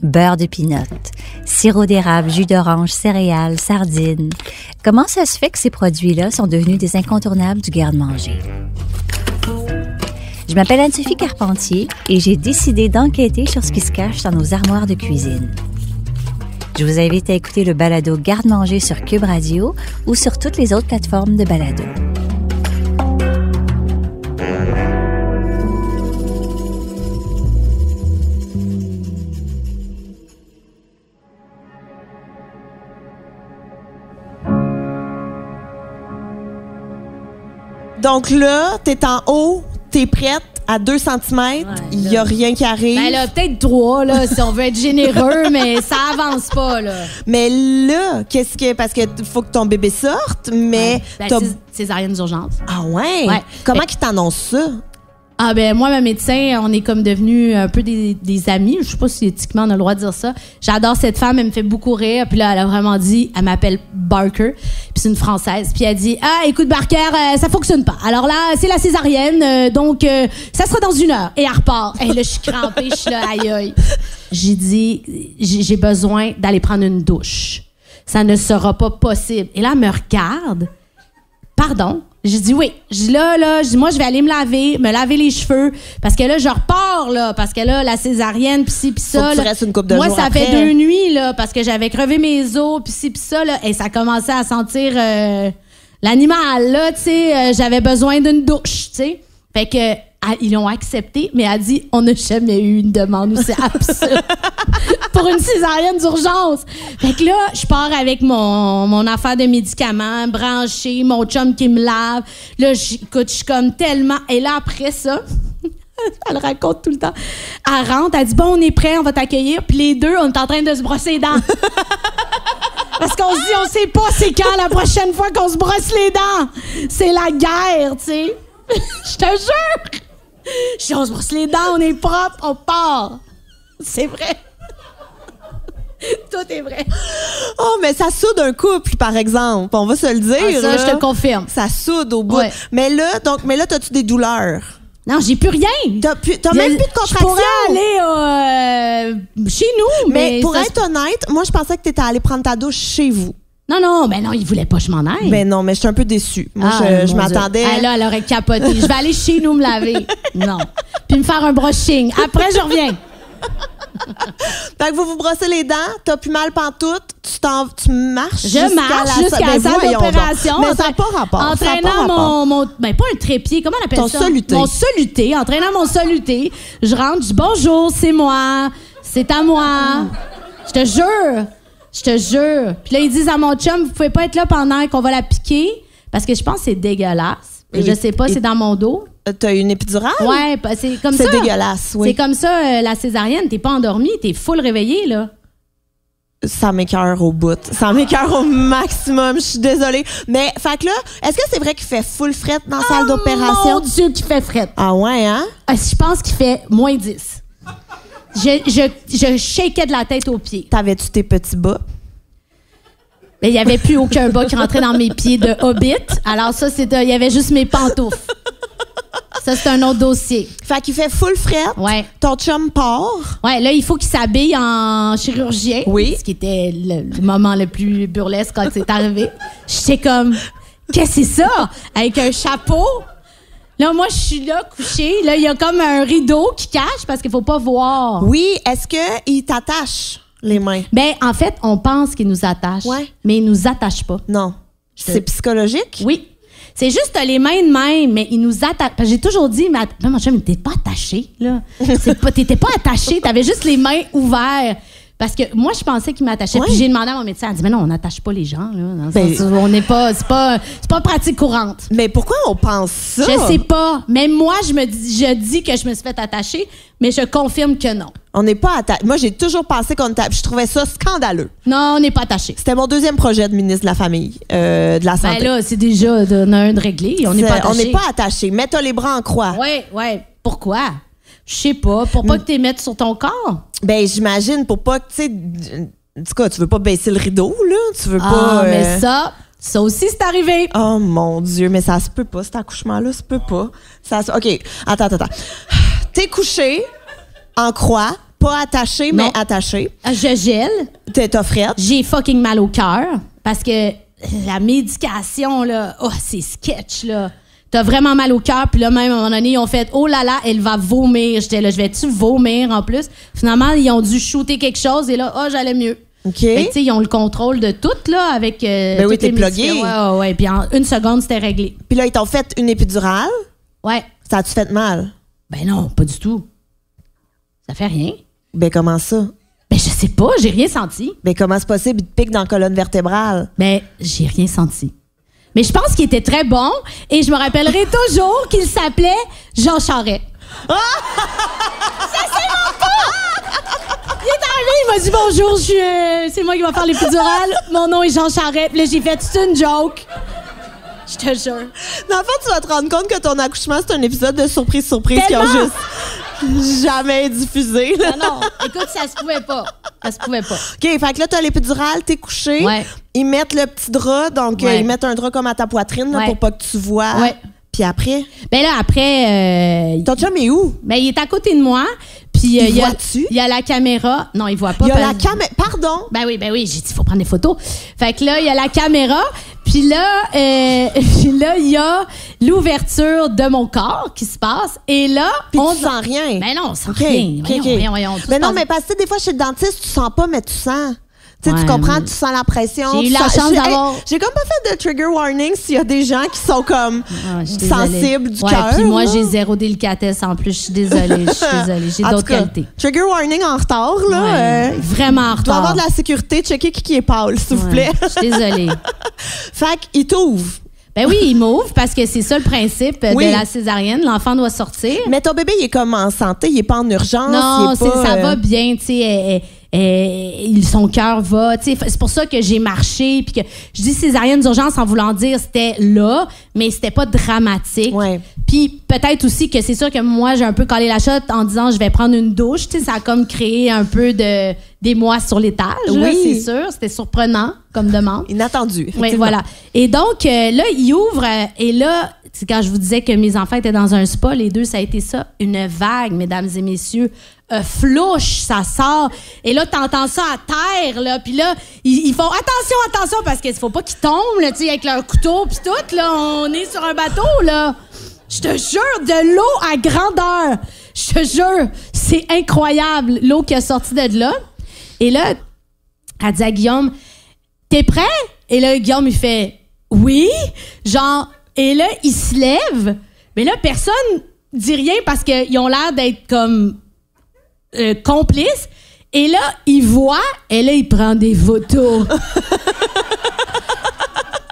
Beurre de pinot, sirop d'érable, jus d'orange, céréales, sardines. Comment ça se fait que ces produits-là sont devenus des incontournables du garde-manger? Je m'appelle Anne-Sophie Carpentier et j'ai décidé d'enquêter sur ce qui se cache dans nos armoires de cuisine. Je vous invite à écouter le balado Garde-manger sur Cube Radio ou sur toutes les autres plateformes de balado. Donc là, t'es en haut, t'es prête à 2 cm, il n'y a rien qui arrive. Ben là, peut-être 3, là, si on veut être généreux, mais ça avance pas, là. Mais là, qu'est-ce que... Parce que faut que ton bébé sorte, mais... Ben, césarienne d'urgence. Ah ouais? Comment qu'ils t'annoncent ça? Ah ben moi, ma médecin, on est comme devenus un peu des amis. Je sais pas si éthiquement on a le droit de dire ça. J'adore cette femme, elle me fait beaucoup rire. Puis là, elle a vraiment dit, elle m'appelle Barker, puis c'est une Française. Puis elle dit, écoute Barker, ça fonctionne pas. Alors là, c'est la césarienne, donc ça sera dans 1 heure. Et elle repart. Et là, je suis crampée, je suis là, aïe aïe. J'ai dit, j'ai besoin d'aller prendre une douche. Ça ne sera pas possible. Et là, elle me regarde. Pardon? J'ai dit oui. J'ai dit là, moi, je vais aller me laver les cheveux. Parce que là, je repars, là. Parce que là, la césarienne, pis ci, pis ça. Faut que tu restes une couple de moi, jours ça après. fait 2 nuits, là. Parce que j'avais crevé mes os, pis ci, pis ça, là. Et ça commençait à sentir l'animal, là, tu sais. J'avais besoin d'une douche, tu sais. Fait que, ils l'ont accepté, mais elle a dit, on n'a jamais eu une demande où c'est absurde. Pour une césarienne d'urgence. Fait que là, je pars avec mon affaire de médicaments, branché, mon chum qui me lave. Là, écoute, je suis comme tellement... Et là, après ça, elle raconte tout le temps. Elle rentre, elle dit, bon, on est prêts, on va t'accueillir. Puis les deux, on est en train de se brosser les dents. Parce qu'on se dit, on sait pas c'est quand la prochaine fois qu'on se brosse les dents. C'est la guerre, tu sais. Je te jure. Je dis, on se brosse les dents, on est propre, on part. C'est vrai. Tout est vrai. Oh, mais ça soude un couple, par exemple. On va se le dire. Ça, je te confirme. Ça soude au bout. Ouais. Mais là, t'as-tu des douleurs? Non, j'ai plus rien. T'as même plus de contractions. Je pourrais aller chez nous. Mais pour être honnête, moi, je pensais que t'étais allée prendre ta douche chez vous. Non, ben non, il voulait pas que je m'en aille. Ben non, mais je suis un peu déçue. Moi, je m'attendais... Ah, là, elle aurait capoté. Je vais aller chez nous me laver. Non. Puis me faire un brushing. Après, je reviens. Fait que vous brossez les dents, t'as plus mal pantoute, tu marches Je marche jusqu'à la salle d'opération. Mais ça n'a pas rapport. Entraînant mon ben pas un trépied, comment on appelle ton ça? soluté. Mon soluté, entraînant mon soluté. Je rentre, je dis bonjour, c'est moi, c'est à moi. Je te jure. Puis là, ils disent à mon chum, vous pouvez pas être là pendant qu'on va la piquer, parce que je pense que c'est dégueulasse. Et je sais pas, c'est dans mon dos. T'as une épidurale? Ouais, c'est comme ça. C'est dégueulasse, oui. C'est comme ça, la césarienne. T'es pas endormie, t'es full réveillée, là. Ça m'écoeure au bout. Ça m'écoeure au maximum. Je suis désolée. Mais, fait que là, est-ce que c'est vrai qu'il fait full fret dans la salle d'opération? Mon Dieu, qu'il fait fret. Ah ouais, hein? Je pense qu'il fait moins 10. Je shakeais de la tête aux pieds. T'avais-tu tes petits bas? Mais il n'y avait plus aucun bas qui rentrait dans mes pieds de hobbit. Alors ça, il y avait juste mes pantoufles. Ça, c'est un autre dossier. Fait qu'il fait full fret. Ouais. Ton chum part. Ouais, là, il faut qu'il s'habille en chirurgien. Oui. Ce qui était le moment le plus burlesque quand c'est arrivé. J'étais comme, qu'est-ce que c'est ça? Avec un chapeau. Là, moi, je suis là, couchée. Là, il y a comme un rideau qui cache parce qu'il faut pas voir. Oui. Est-ce qu'il t'attache les mains? Ben, en fait, on pense qu'il nous attache. Ouais. Mais il nous attache pas. Non. C'est psychologique? Oui. C'est juste les mains de même, mais il nous attache. J'ai toujours dit, mais non, mon chum, t'es pas attaché, là. T'étais pas attaché, t'avais juste les mains ouvertes. Parce que moi, je pensais qu'il m'attachait. Ouais. Puis j'ai demandé à mon médecin, elle dit, mais non, on n'attache pas les gens, là. On n'est pas, c'est pas pratique courante. Mais pourquoi on pense ça? Je sais pas. Même moi, je dis que je me suis fait attacher, mais je confirme que non. On n'est pas attaché. Moi, j'ai toujours pensé qu'on était... Je trouvais ça scandaleux. Non, on n'est pas attaché. C'était mon deuxième projet de ministre de la Famille, de la Santé. Ben là, c'est déjà on a un de réglé. On n'est pas attaché. On n'est pas attaché. Mets-toi les bras en croix. Oui. Pourquoi? Je sais pas. Pour pas que tu les mettes sur ton corps? Ben, j'imagine, pour pas que, tu sais... En tout cas, tu veux pas baisser le rideau, là? Tu veux pas... mais ça aussi, c'est arrivé. Oh, mon Dieu, mais ça se peut pas, cet accouchement-là, ça se peut pas. OK, attends. T'es couché en croix, pas attaché, mais attaché. Je gèle. T'es offrette. J'ai fucking mal au cœur parce que la médication, là, c'est sketch, là. T'as vraiment mal au cœur, puis là, même, à un moment donné, ils ont fait « Oh là là, elle va vomir. » J'étais là, je vais-tu vomir en plus? Finalement, ils ont dû shooter quelque chose et là, j'allais mieux. OK. Fait que, tu sais, ils ont le contrôle de tout, là, avec. Ben oui, t'es plugué. Ouais. Puis en une seconde, c'était réglé. Puis là, ils t'ont fait une épidurale. Ouais. Ça a-tu fait mal? Ben non, pas du tout. Ça fait rien. Ben comment ça? Ben je sais pas, j'ai rien senti. Ben comment c'est possible? Il te pique dans la colonne vertébrale. Ben, j'ai rien senti. Mais je pense qu'il était très bon et je me rappellerai toujours qu'il s'appelait Jean Charest. Ça, c'est mon tour! Il est arrivé, il m'a dit bonjour, c'est moi qui vais faire l'épidurale. Mon nom est Jean Charest. Puis là, j'ai fait toute une joke. Je te jure. Dans le fond, tu vas te rendre compte que ton accouchement, c'est un épisode de surprise qui ont juste jamais diffusé. Non. Écoute, ça se pouvait pas. OK, fait que là, t'as l'épidurale, t'es couché. Ouais. Ils mettent le petit drap, donc ils mettent un drap comme à ta poitrine là, pour pas que tu vois. Ouais. Puis après? Ben là, après... Ton chum est où? Ben, il est à côté de moi. Puis il voit-tu? Il y a la caméra. Non, il voit pas. Il y a la caméra. Pardon? Ben oui. J'ai dit, il faut prendre des photos. Fait que là, il y a la caméra. Puis là, il y a l'ouverture de mon corps qui se passe. Et là, puis on sent rien. Ben non, on sent rien. Voyons. Mais non, mais parce que des fois, chez le dentiste, tu sens pas, mais tu sens. Tu sais, tu comprends, tu sens la pression. J'ai eu la chance d'avoir... J'ai comme pas fait de trigger warning s'il y a des gens qui sont comme sensibles du cœur. Puis moi, j'ai zéro délicatesse en plus. Je suis désolée. J'ai d'autres qualités. Trigger warning en retard, là. Vraiment en retard. Tu dois avoir de la sécurité. Checker qui est pâle, s'il vous plaît. Je suis désolée. Fait qu'il t'ouvre. Ben oui, il m'ouvre parce que c'est ça le principe de la césarienne. L'enfant doit sortir. Mais ton bébé, il est comme en santé. Il est pas en urgence. Non, ça va bien, tu sais. Son cœur va. C'est pour ça que j'ai marché. Puis que je dis césarienne d'urgence en voulant dire c'était là, mais c'était pas dramatique. Ouais. Puis peut-être aussi que c'est sûr que moi, j'ai un peu collé la shot en disant je vais prendre une douche. Ça a comme créé un peu d'émoi sur l'étage. Oui, c'est sûr. C'était surprenant comme demande. Inattendu. Oui, voilà. Et donc, là, il ouvre. Et là, c'est quand je vous disais que mes enfants étaient dans un spa, les deux, ça a été ça. Une vague, mesdames et messieurs. Flouche, ça sort. Et là, t'entends ça à terre, là. Puis là, ils font attention, parce qu'il faut pas qu'ils tombent, là, tu sais, avec leur couteau, puis tout, là. On est sur un bateau, là. Je te jure, de l'eau à grandeur. Je te jure, c'est incroyable, l'eau qui a sorti de là. Et là, elle dit à Guillaume, t'es prêt? Et là, Guillaume, il fait, oui. Genre, et là, il se lève. Mais là, personne dit rien parce qu'ils ont l'air d'être comme complices. Et là, il voit, et là, il prend des photos.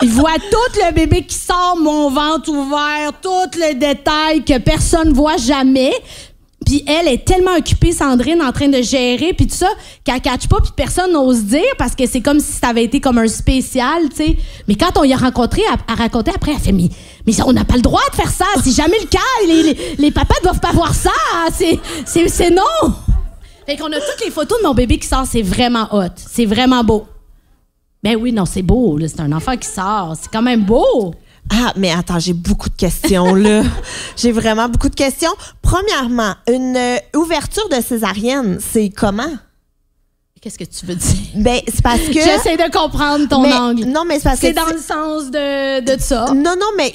Il voit tout le bébé qui sort, mon ventre ouvert, tout le détail que personne voit jamais. Puis elle est tellement occupée, Sandrine, en train de gérer, puis tout ça, qu'elle catch pas, puis personne n'ose dire, parce que c'est comme si ça avait été comme un spécial, tu sais. Mais quand on y a rencontré, elle racontait après, elle fait, mais on n'a pas le droit de faire ça, c'est jamais le cas, les papas doivent pas voir ça, c'est non. Fait qu'on a toutes les photos de mon bébé qui sort, c'est vraiment hot, c'est vraiment beau. Ben oui, non, c'est beau, là, c'est un enfant qui sort, c'est quand même beau. Ah, mais attends, j'ai beaucoup de questions, là. J'ai vraiment beaucoup de questions. Premièrement, une ouverture de césarienne, c'est comment? Qu'est-ce que tu veux dire? Ben, c'est parce que... J'essaie de comprendre ton angle. Non, mais c'est parce que... C'est dans le sens de ça. Non, mais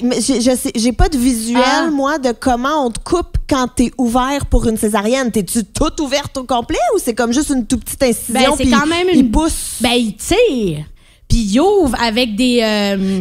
j'ai pas de visuel, moi, de comment on te coupe quand t'es ouvert pour une césarienne. T'es-tu toute ouverte au complet ou c'est comme juste une toute petite incision? Ben, c'est quand même il pousse? Ben, il tire. Puis il ouvre avec des...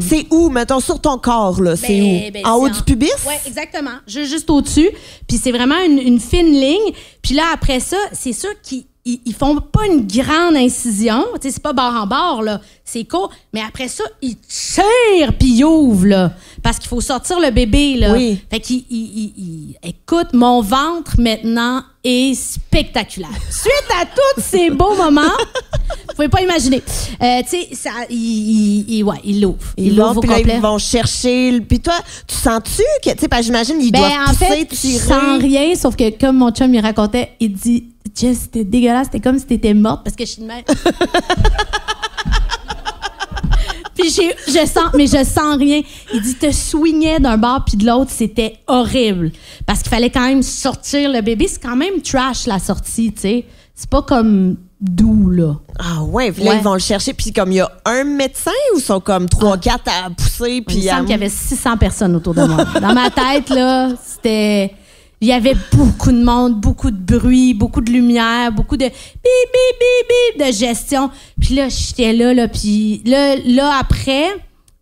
C'est où, mettons, sur ton corps, là? C'est où? En haut du pubis? Oui, exactement. Juste au-dessus. Puis c'est vraiment une fine ligne. Puis là, après ça, c'est sûr qu'il ils font pas une grande incision. Tu sais, c'est pas bord en bord, là. C'est court. Mais après ça, ils tirent puis ils ouvrent, là. Parce qu'il faut sortir le bébé, là. Oui. Fait qu'ils... Écoute, mon ventre, maintenant, est spectaculaire. Suite à tous ces beaux moments, vous pouvez pas imaginer. Tu sais, ça... Ils l'ouvrent. Ils l'ouvrent au puis complet. là, ils vont chercher... Puis toi, tu sens-tu que... Tu sais, parce que j'imagine, ils doivent en pousser, fait, tirer. Je sens rien, sauf que comme mon chum, il racontait, il dit... Jess, c'était dégueulasse, c'était comme si t'étais morte parce que je suis de même. Puis je sens rien. Il dit, te swingais d'un bord puis de l'autre, c'était horrible. Parce qu'il fallait quand même sortir le bébé. C'est quand même trash, la sortie, tu sais. C'est pas comme doux, là. Ah ouais, puis là, ils vont le chercher. Puis comme il y a un médecin ou sont comme 3-4 à pousser? Puis Il me semble qu'il y avait 600 personnes autour de moi. Dans ma tête, là, c'était... Il y avait beaucoup de monde, beaucoup de bruit, beaucoup de lumière, beaucoup de bip, bip, bip, bip de gestion. Puis là, j'étais là, puis là, après,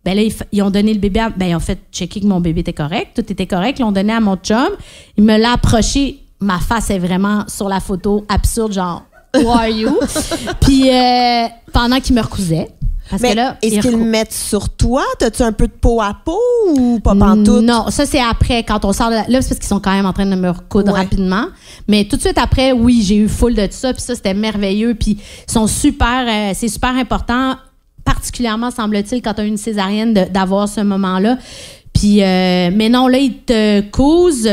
ben là, ils ont donné le bébé ils ont fait checker que mon bébé était correct, tout était correct, ils l'ont donné à mon chum. Il me l'a approché, ma face est vraiment sur la photo absurde, genre, who are you? Puis pendant qu'il me recousait. Parce mais que là, est-ce qu'ils le mettent sur toi? T'as-tu un peu de peau à peau ou pas pantoute? Non, ça, c'est après, quand on sort de là, c'est parce qu'ils sont quand même en train de me recoudre rapidement. Mais tout de suite après, oui, j'ai eu full de ça, puis ça, c'était merveilleux. Puis ils sont super, c'est super important, particulièrement, semble-t-il, quand tu as une césarienne, d'avoir ce moment-là. Puis, mais non, là, ils te cousent,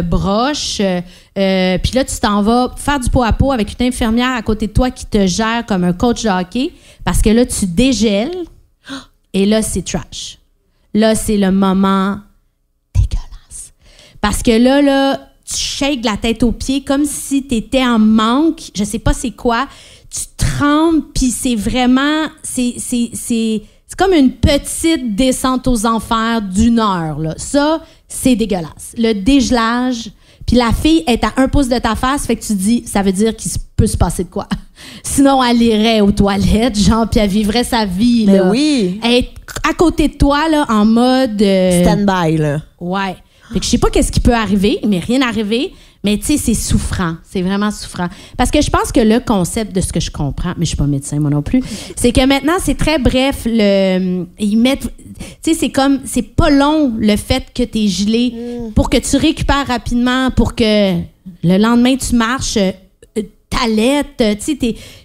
brochent. Puis là, tu t'en vas faire du pot à pot avec une infirmière à côté de toi qui te gère comme un coach de hockey. Parce que là, tu dégèles. Et là, c'est trash. Là, c'est le moment dégueulasse. Parce que là, tu shakes la tête aux pieds comme si tu étais en manque. Je sais pas c'est quoi. Tu trembles, puis c'est vraiment... C'est comme une petite descente aux enfers d'1 heure. Là. Ça, c'est dégueulasse. Le dégelage, puis la fille est à 1 pouce de ta face, fait que tu dis, ça veut dire qu'il peut se passer de quoi. Sinon, elle irait aux toilettes, genre, puis elle vivrait sa vie. Mais là. oui. Elle est à côté de toi, là, en mode... stand-by, là. Ouais. Fait que je sais pas qu'est-ce qui peut arriver, mais rien arrivé. Mais tu sais, c'est souffrant. C'est vraiment souffrant. Parce que je pense que le concept de ce que je comprends, mais je suis pas médecin moi non plus, c'est que maintenant, c'est très bref. Ils mettent... Tu sais, c'est pas long le fait que t'es gelé pour que tu récupères rapidement, pour que le lendemain, tu marches, t'allaites, tu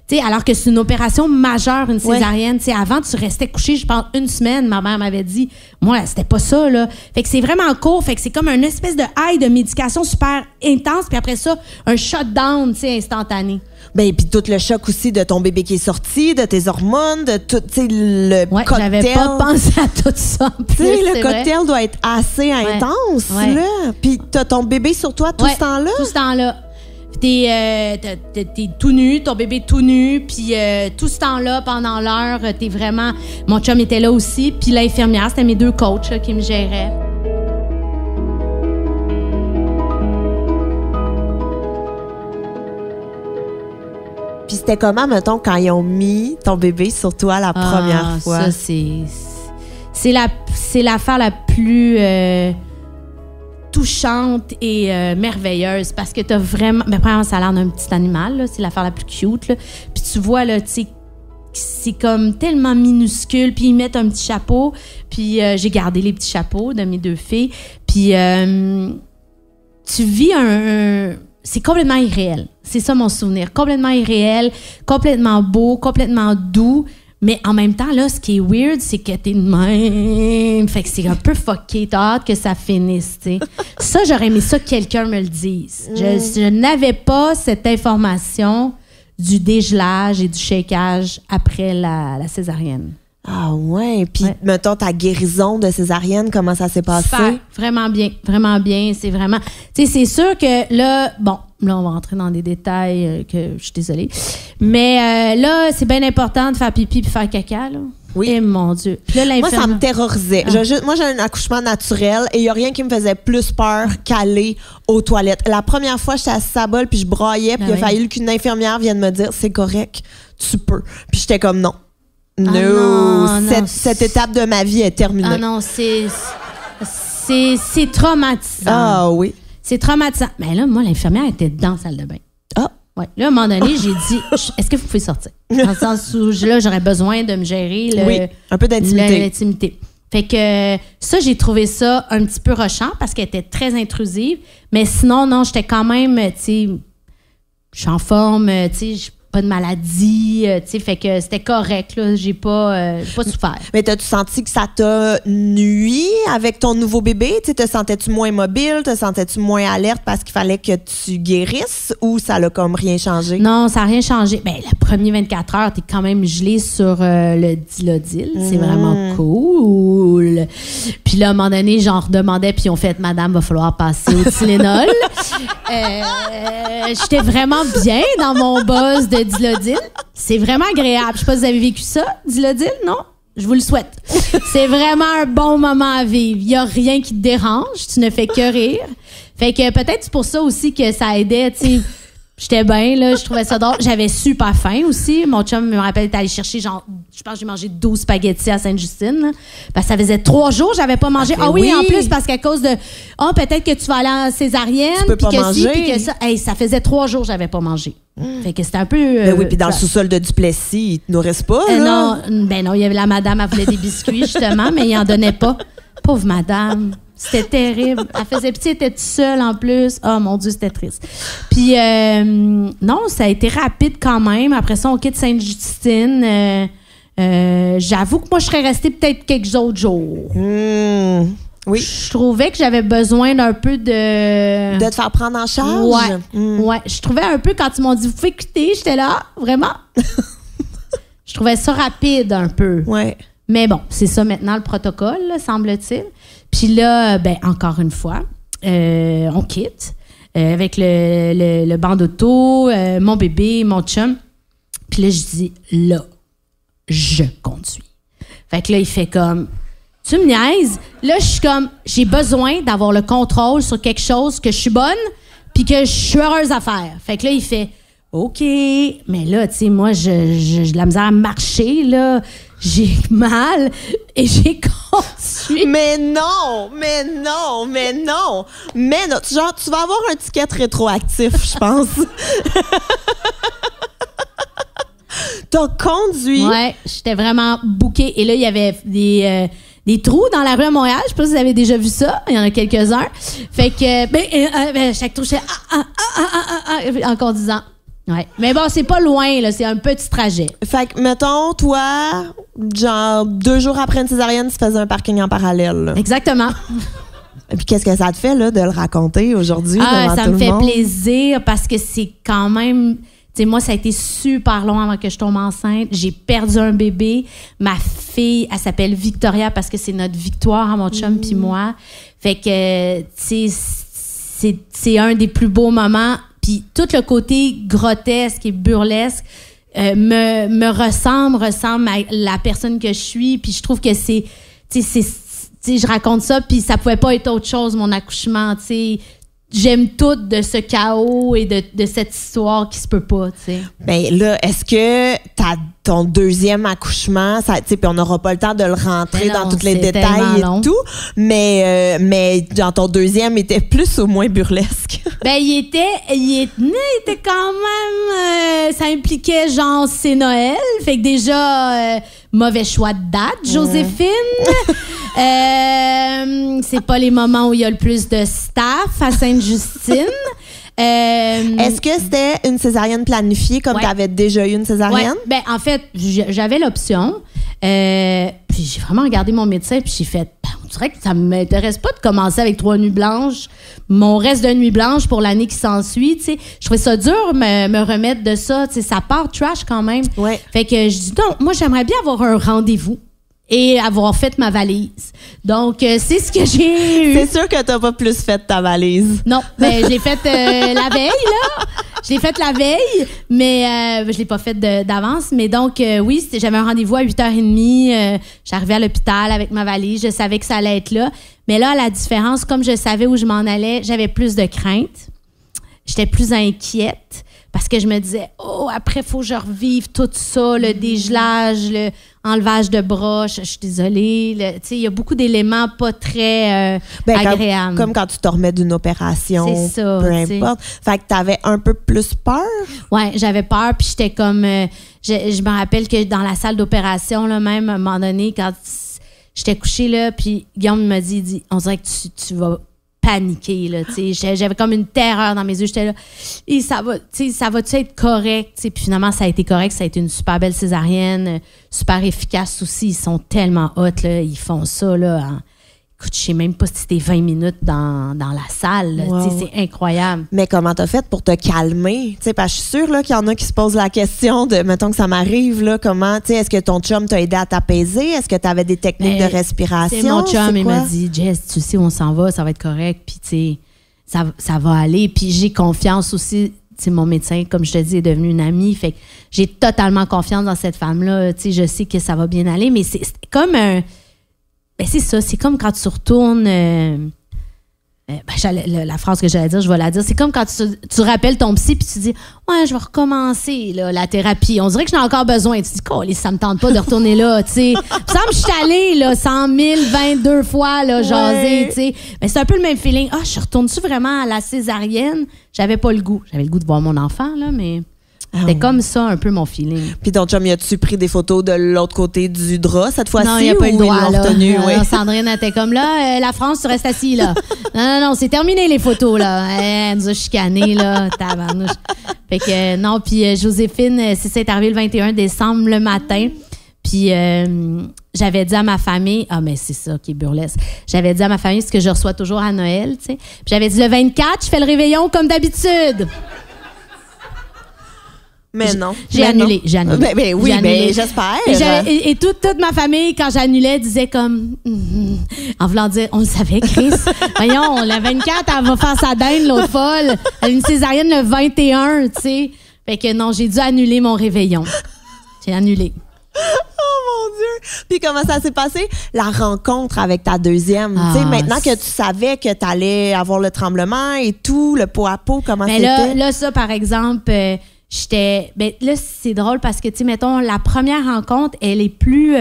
sais, alors que c'est une opération majeure, une césarienne. Tu sais, avant, tu restais couché, je pense, 1 semaine, ma mère m'avait dit. Moi, c'était pas ça, là. Fait que c'est vraiment court. Fait que c'est comme une espèce de high de médication super intense, puis après ça, un shutdown, tu sais, instantané. Ben, puis tout le choc aussi de ton bébé qui est sorti, de tes hormones, de tout, tu sais, le cocktail. J'avais pas pensé à tout ça. Tu sais, le cocktail doit être assez intense, là. Puis t'as ton bébé sur toi tout ce temps-là? Tout ce temps-là. T'es tout nu, ton bébé tout nu, puis tout ce temps-là, pendant l'heure, t'es vraiment... Mon chum était là aussi, puis l'infirmière, c'était mes 2 coachs là, qui me géraient. Puis c'était comment, mettons, quand ils ont mis ton bébé sur toi la première fois? Ça, c'est l'affaire la plus... touchante et merveilleuse parce que t'as vraiment... Mais premièrement, ça a l'air d'un petit animal, là. C'est l'affaire la plus cute, là. Puis tu vois, là, tu sais, c'est comme tellement minuscule, puis ils mettent un petit chapeau, puis j'ai gardé les petits chapeaux de mes 2 filles, puis tu vis c'est complètement irréel. C'est ça mon souvenir. Complètement irréel, complètement beau, complètement doux. Mais en même temps, là, ce qui est weird, c'est que t'es de même. Fait que c'est un peu fucké. T'as hâte que ça finisse, tu sais. Ça, j'aurais aimé ça que quelqu'un me le dise. Je n'avais pas cette information du dégelage et du shakeage après la césarienne. Ah ouais. Puis, mettons, ta guérison de césarienne, comment ça s'est passé? Super. Vraiment bien. Vraiment bien. C'est vraiment... Tu sais, c'est sûr que là... Bon, là, on va entrer dans des détails que je suis désolée. Mais là, c'est bien important de faire pipi puis faire caca, là. Oui. Et mon Dieu. Puis là, moi, ça me terrorisait. Moi, j'ai un accouchement naturel et il n'y a rien qui me faisait plus peur qu'aller aux toilettes. La première fois, j'étais à Sabol puis je braillais puis il a fallu qu'une infirmière vienne me dire « C'est correct, tu peux. » Puis j'étais comme « Non. Cette étape de ma vie est terminée. » Ah non, c'est traumatisant. Ah oui. C'est traumatisant. Mais là, moi, l'infirmière était dans la salle de bain. Ah. Ouais. Là, à un moment donné, j'ai dit, est-ce que vous pouvez sortir? Dans le sens où là, j'aurais besoin de me gérer un peu d'intimité. Fait que ça, j'ai trouvé ça un petit peu rushant parce qu'elle était très intrusive. Mais sinon, non, j'étais quand même, tu sais, je suis en forme, tu sais, j'ai pas de maladie, tu sais, fait que c'était correct, là, j'ai pas souffert. Mais t'as-tu senti que ça t'a nui avec ton nouveau bébé? Tu sais, te sentais-tu moins mobile? Te sentais-tu moins alerte parce qu'il fallait que tu guérisses ou ça l'a comme rien changé? Non, ça n'a rien changé. Ben, les premières 24 heures, t'es quand même gelé sur le Dilaudil. C'est vraiment cool. Puis là, à un moment donné, j'en redemandais, puis ils ont fait « Madame, va falloir passer au Tylenol ». J'étais vraiment bien dans mon buzz de Dilaudil. C'est vraiment agréable. Je sais pas si vous avez vécu ça, Dilaudil, non? Je vous le souhaite. C'est vraiment un bon moment à vivre. Il y a rien qui te dérange. Tu ne fais que rire. Fait que peut-être c'est pour ça aussi que ça aidait, tu sais. J'étais bien, là, je trouvais ça drôle. J'avais super faim aussi. Mon chum me rappelle d'être allé chercher, genre, je pense que j'ai mangé 12 spaghettis à Sainte-Justine. Là. Parce que ça faisait 3 jours que j'avais pas mangé. Ah oui, en plus, parce qu'à cause de, peut-être que tu vas aller en césarienne. Tu peux pas manger. Puis que ça. Hey, ça faisait 3 jours que j'avais pas mangé. Fait que c'était un peu. Ben oui, puis dans le sous-sol de Duplessis, ils te nourrissent pas, là. Non, il y avait la madame, elle voulait des biscuits, justement, mais il en donnait pas. Pauvre madame. C'était terrible. Elle faisait pitié, elle était toute seule en plus. Oh mon Dieu, c'était triste. Puis, non, ça a été rapide quand même. Après ça, on quitte Sainte-Justine. J'avoue que moi, je serais restée peut-être quelques autres jours. Oui. Je trouvais que j'avais besoin d'un peu de... De te faire prendre en charge? Ouais. Je trouvais un peu, quand ils m'ont dit « Vous pouvez quitter », j'étais là, vraiment. Je trouvais ça rapide un peu. Ouais. Mais bon, c'est ça maintenant le protocole, là, semble-t-il. Puis là, ben encore une fois, on quitte avec le banc d'auto, mon bébé, mon chum. Puis là, je dis, là, je conduis. Fait que là, il fait comme, tu me niaises? Là, je suis comme, j'ai besoin d'avoir le contrôle sur quelque chose que je suis bonne puis que je suis heureuse à faire. Fait que là, il fait, OK. Mais là, tu sais, moi, j'ai de la misère à marcher, là. J'ai mal et j'ai conduit. Mais non! Genre, tu vas avoir un ticket rétroactif, je pense. T'as conduit. Ouais, j'étais vraiment bouquée. Et là, il y avait des trous dans la rue à Montréal. Je sais pas si vous avez déjà vu ça. Il y en a quelques-uns. Fait que, chaque trou, je fais en conduisant. Ouais. Mais bon, c'est pas loin, là. C'est un petit trajet. Fait que, mettons, toi, genre, 2 jours après une césarienne, tu faisais un parking en parallèle. Là. Exactement. Et puis, qu'est-ce que ça te fait, là, de le raconter aujourd'hui devant ça tout me le fait monde? plaisir parce que c'est quand même... Tu sais, moi, ça a été super long avant que je tombe enceinte. J'ai perdu un bébé. Ma fille, elle s'appelle Victoria parce que c'est notre victoire à mon chum puis moi. Fait que, tu sais, c'est un des plus beaux moments. Puis tout le côté grotesque et burlesque me ressemble à la personne que je suis. Puis je trouve que c'est... Tu sais, je raconte ça, puis ça pouvait pas être autre chose, mon accouchement, tu sais. J'aime tout de ce chaos et de cette histoire qui se peut pas, tu sais. Ben là, est-ce que ton deuxième accouchement, tu sais, puis on n'aura pas le temps de le rentrer dans tous les détails et tout, mais dans ton deuxième était plus ou moins burlesque? Ben il était quand même, ça impliquait genre c'est Noël, fait que déjà mauvais choix de date, Joséphine. C'est pas les moments où il y a le plus de staff à Sainte-Justine. Est-ce que c'était une césarienne planifiée comme tu avais déjà eu une césarienne? Ouais. Ben, en fait, j'avais l'option. Puis j'ai vraiment regardé mon médecin puis j'ai fait, on dirait que ça m'intéresse pas de commencer avec 3 nuits blanches. Mon reste de nuit blanche pour l'année qui s'ensuit, tu sais. Je trouvais ça dur me remettre de ça. Tu sais, ça part trash quand même. Ouais. Fait que je dis, non, moi, j'aimerais bien avoir un rendez-vous et avoir fait ma valise. Donc, c'est ce que j'ai eu. C'est sûr que t'as pas plus fait ta valise. Non, ben, je l'ai faite la veille, là. Je l'ai faite la veille, mais je l'ai pas faite d'avance. Mais donc, oui, j'avais un rendez-vous à 8h30. J'arrivais à l'hôpital avec ma valise. Je savais que ça allait être là. Mais là, la différence, comme je savais où je m'en allais, j'avais plus de crainte. J'étais plus inquiète parce que je me disais, après, il faut que je revive tout ça, le dégelage, enlevage de bras, je suis désolée. Il y a beaucoup d'éléments pas très agréables. Comme quand tu te remets d'une opération. C'est ça. Peu importe. Fait que t'avais un peu plus peur? Ouais, j'avais peur, puis j'étais comme... je me rappelle que dans la salle d'opération, là, même, à un moment donné, quand j'étais couchée, là, puis Guillaume m'a dit, on dirait que tu vas paniquer, là, tu sais. J'avais comme une terreur dans mes yeux. J'étais là, et ça va-tu être correct? Tu sais, puis finalement, ça a été correct. Ça a été une super belle césarienne, super efficace aussi. Ils sont tellement hot, là. Ils font ça, là. Écoute, je sais même pas si c'était 20 minutes dans la salle. Wow. C'est incroyable. Mais comment t'as fait pour te calmer? T'sais, parce que je suis sûre là, qu'il y en a qui se posent la question de, mettons que ça m'arrive, là, comment, est-ce que ton chum t'a aidé à t'apaiser? Est-ce que tu avais des techniques de respiration? Mon chum, il m'a dit, Jess, tu sais où on s'en va, ça va être correct, puis ça va aller. Puis j'ai confiance aussi. Mon médecin, comme je te dis, est devenu une amie. Fait que j'ai totalement confiance dans cette femme-là. Je sais que ça va bien aller, mais c'est comme un... Ben c'est ça, c'est comme quand tu retournes... la phrase que j'allais dire, je vais la dire. C'est comme quand tu rappelles ton psy puis tu dis « Ouais, je vais recommencer là, la thérapie. On dirait que j'en ai encore besoin. » Tu dis « Oh, ça me tente pas de retourner là. » Tu sais, il me semble que je suis allée là, 100 022 fois là, jaser. Tu sais. Mais c'est un peu le même feeling. Ah, je retourne-tu vraiment à la césarienne? J'avais pas le goût. J'avais le goût de voir mon enfant, là, mais... C'était comme ça, un peu, mon feeling. Puis ton chum, as-tu pris des photos de l'autre côté du drap cette fois-ci? Non, il n'y a pas eu le droit, là. Retenu, oui. Sandrine était comme là, la France, tu restes assis, là. Non, c'est terminé, les photos, là. Elle nous a chicanés, là. Tabarnouche. Fait que, non, puis Joséphine, c'est arrivé le 21 décembre, le matin. Puis j'avais dit à ma famille, mais c'est ça qui est burlesque. J'avais dit à ma famille, ce que je reçois toujours à Noël, tu sais. Puis j'avais dit, le 24, je fais le réveillon comme d'habitude. Mais non. J'ai annulé. Ben oui, mais j'espère. Et toute ma famille, quand j'annulais, disait comme... en voulant dire, on le savait, Chris. Voyons, la 24, elle va faire sa dinde, l'autre folle. Elle a une césarienne le 21, tu sais. Fait que non, j'ai dû annuler mon réveillon. J'ai annulé. Oh mon Dieu! Puis comment ça s'est passé? La rencontre avec ta deuxième. Tu sais, maintenant que tu savais que tu allais avoir le tremblement et tout, le pot à pot, comment c'était? Là, ça, par exemple... là, c'est drôle parce que, tu sais, mettons, la première rencontre, elle est plus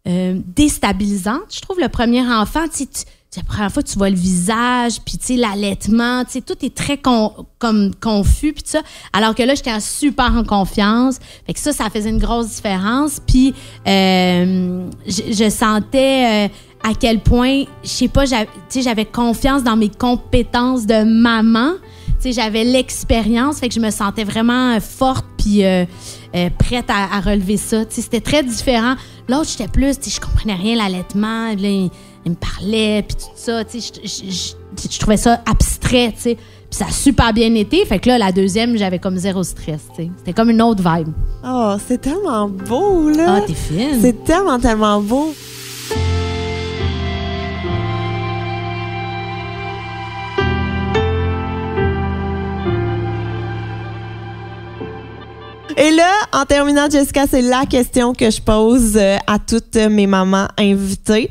déstabilisante. Je trouve le premier enfant, tu sais, la première fois que tu vois le visage, puis, tu sais, l'allaitement, tu sais, tout est très comme confus, puis tout ça. Alors que là, j'étais super en confiance. Fait que ça faisait une grosse différence. Puis, je sentais à quel point, je sais pas, j'avais confiance dans mes compétences de maman. Tu sais, j'avais l'expérience, fait que je me sentais vraiment forte puis prête à relever ça. Tu sais, c'était très différent. L'autre, j'étais plus, tu sais, je comprenais rien, l'allaitement. Là, il me parlait, puis tout ça. Tu sais, je trouvais ça abstrait, tu sais. Puis ça a super bien été. Fait que là, la deuxième, j'avais comme zéro stress, tu sais. C'était comme une autre vibe. Oh, c'est tellement beau, là. Ah, t'es fine. C'est tellement beau. Et là, en terminant, Jessica, c'est la question que je pose à toutes mes mamans invitées.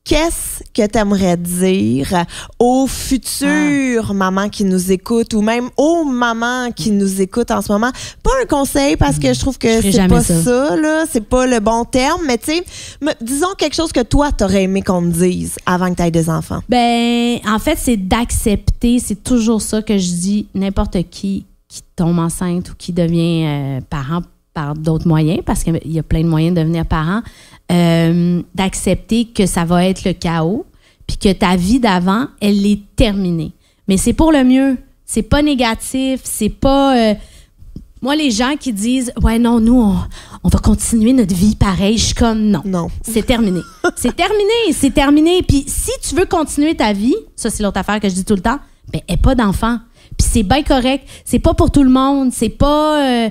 Qu'est-ce que tu aimerais dire aux futures mamans qui nous écoutent ou même aux mamans qui nous écoutent en ce moment? Pas un conseil parce que je trouve que c'est pas ça, là, c'est pas le bon terme, mais tu sais, disons quelque chose que toi, t'aurais aimé qu'on te dise avant que tu aies des enfants. Ben, en fait, c'est d'accepter, c'est toujours ça que je dis, n'importe qui tombe enceinte ou qui devient parent par d'autres moyens, parce qu'il y a plein de moyens de devenir parent, d'accepter que ça va être le chaos, puis que ta vie d'avant, elle est terminée. Mais c'est pour le mieux. C'est pas négatif, c'est pas... Moi, les gens qui disent « Ouais, non, nous, on va continuer notre vie pareil », je suis comme « Non, c'est terminé. C'est terminé. Puis si tu veux continuer ta vie, ça, c'est l'autre affaire que je dis tout le temps, ben, aie pas d'enfant. Puis c'est bien correct. C'est pas pour tout le monde. C'est pas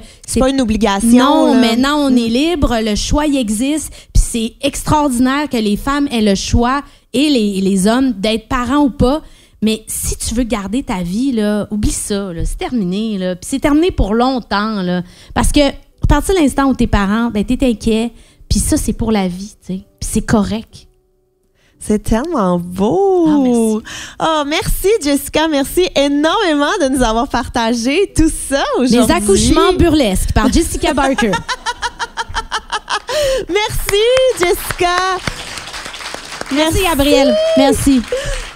une obligation. Non, là. Maintenant, on est libre. Le choix, il existe. Puis c'est extraordinaire que les femmes aient le choix et les hommes d'être parents ou pas. Mais si tu veux garder ta vie, là, oublie ça. Là, c'est terminé. Là. Puis c'est terminé pour longtemps. Là. Parce que à partir de l'instant où t'es parent, ben, t'es inquiet. Puis ça, c'est pour la vie. T'sais. Puis c'est correct. C'est tellement beau! Merci Jessica, merci énormément de nous avoir partagé tout ça aujourd'hui. Les accouchements burlesques par Jessica Barker. Merci, Jessica. Merci, Gabrielle. Merci.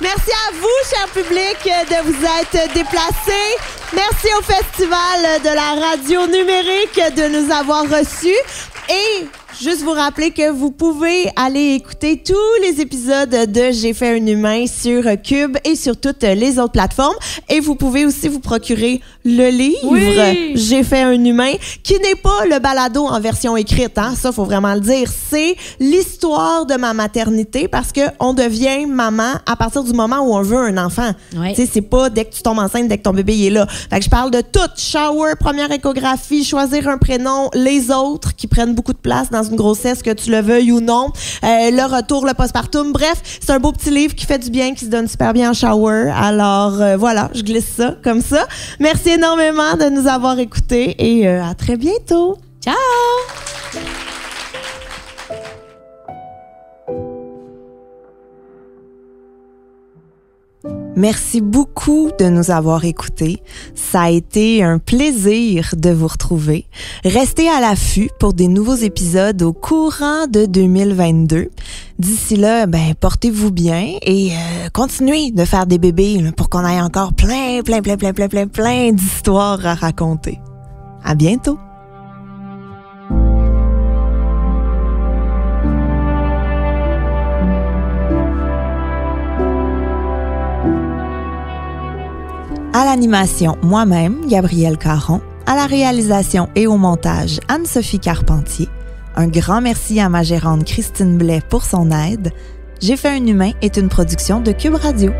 Merci à vous, cher public, de vous être déplacés. Merci au Festival de la radio numérique de nous avoir reçus. Et juste vous rappeler que vous pouvez aller écouter tous les épisodes de J'ai fait un humain sur Cube et sur toutes les autres plateformes. Et vous pouvez aussi vous procurer le livre J'ai fait un humain, qui n'est pas le balado en version écrite, hein? Ça, faut vraiment le dire. C'est l'histoire de ma maternité parce que on devient maman à partir du moment où on veut un enfant. Tu sais, c'est pas dès que tu tombes enceinte, dès que ton bébé est là. Fait que je parle de tout. Shower, première échographie, choisir un prénom, les autres qui prennent beaucoup de place dans une grossesse, que tu le veuilles ou non, le retour, le postpartum. Bref, c'est un beau petit livre qui fait du bien, qui se donne super bien en shower. Alors, voilà, je glisse ça comme ça. Merci énormément de nous avoir écoutés et à très bientôt. Ciao! Merci beaucoup de nous avoir écoutés. Ça a été un plaisir de vous retrouver. Restez à l'affût pour des nouveaux épisodes au courant de 2022. D'ici là, portez-vous bien et continuez de faire des bébés là, pour qu'on ait encore plein d'histoires à raconter. À bientôt! À l'animation, moi-même, Gabrielle Caron. À la réalisation et au montage, Anne-Sophie Carpentier. Un grand merci à ma gérante Christine Blais pour son aide. J'ai fait un humain est une production de Cube Radio.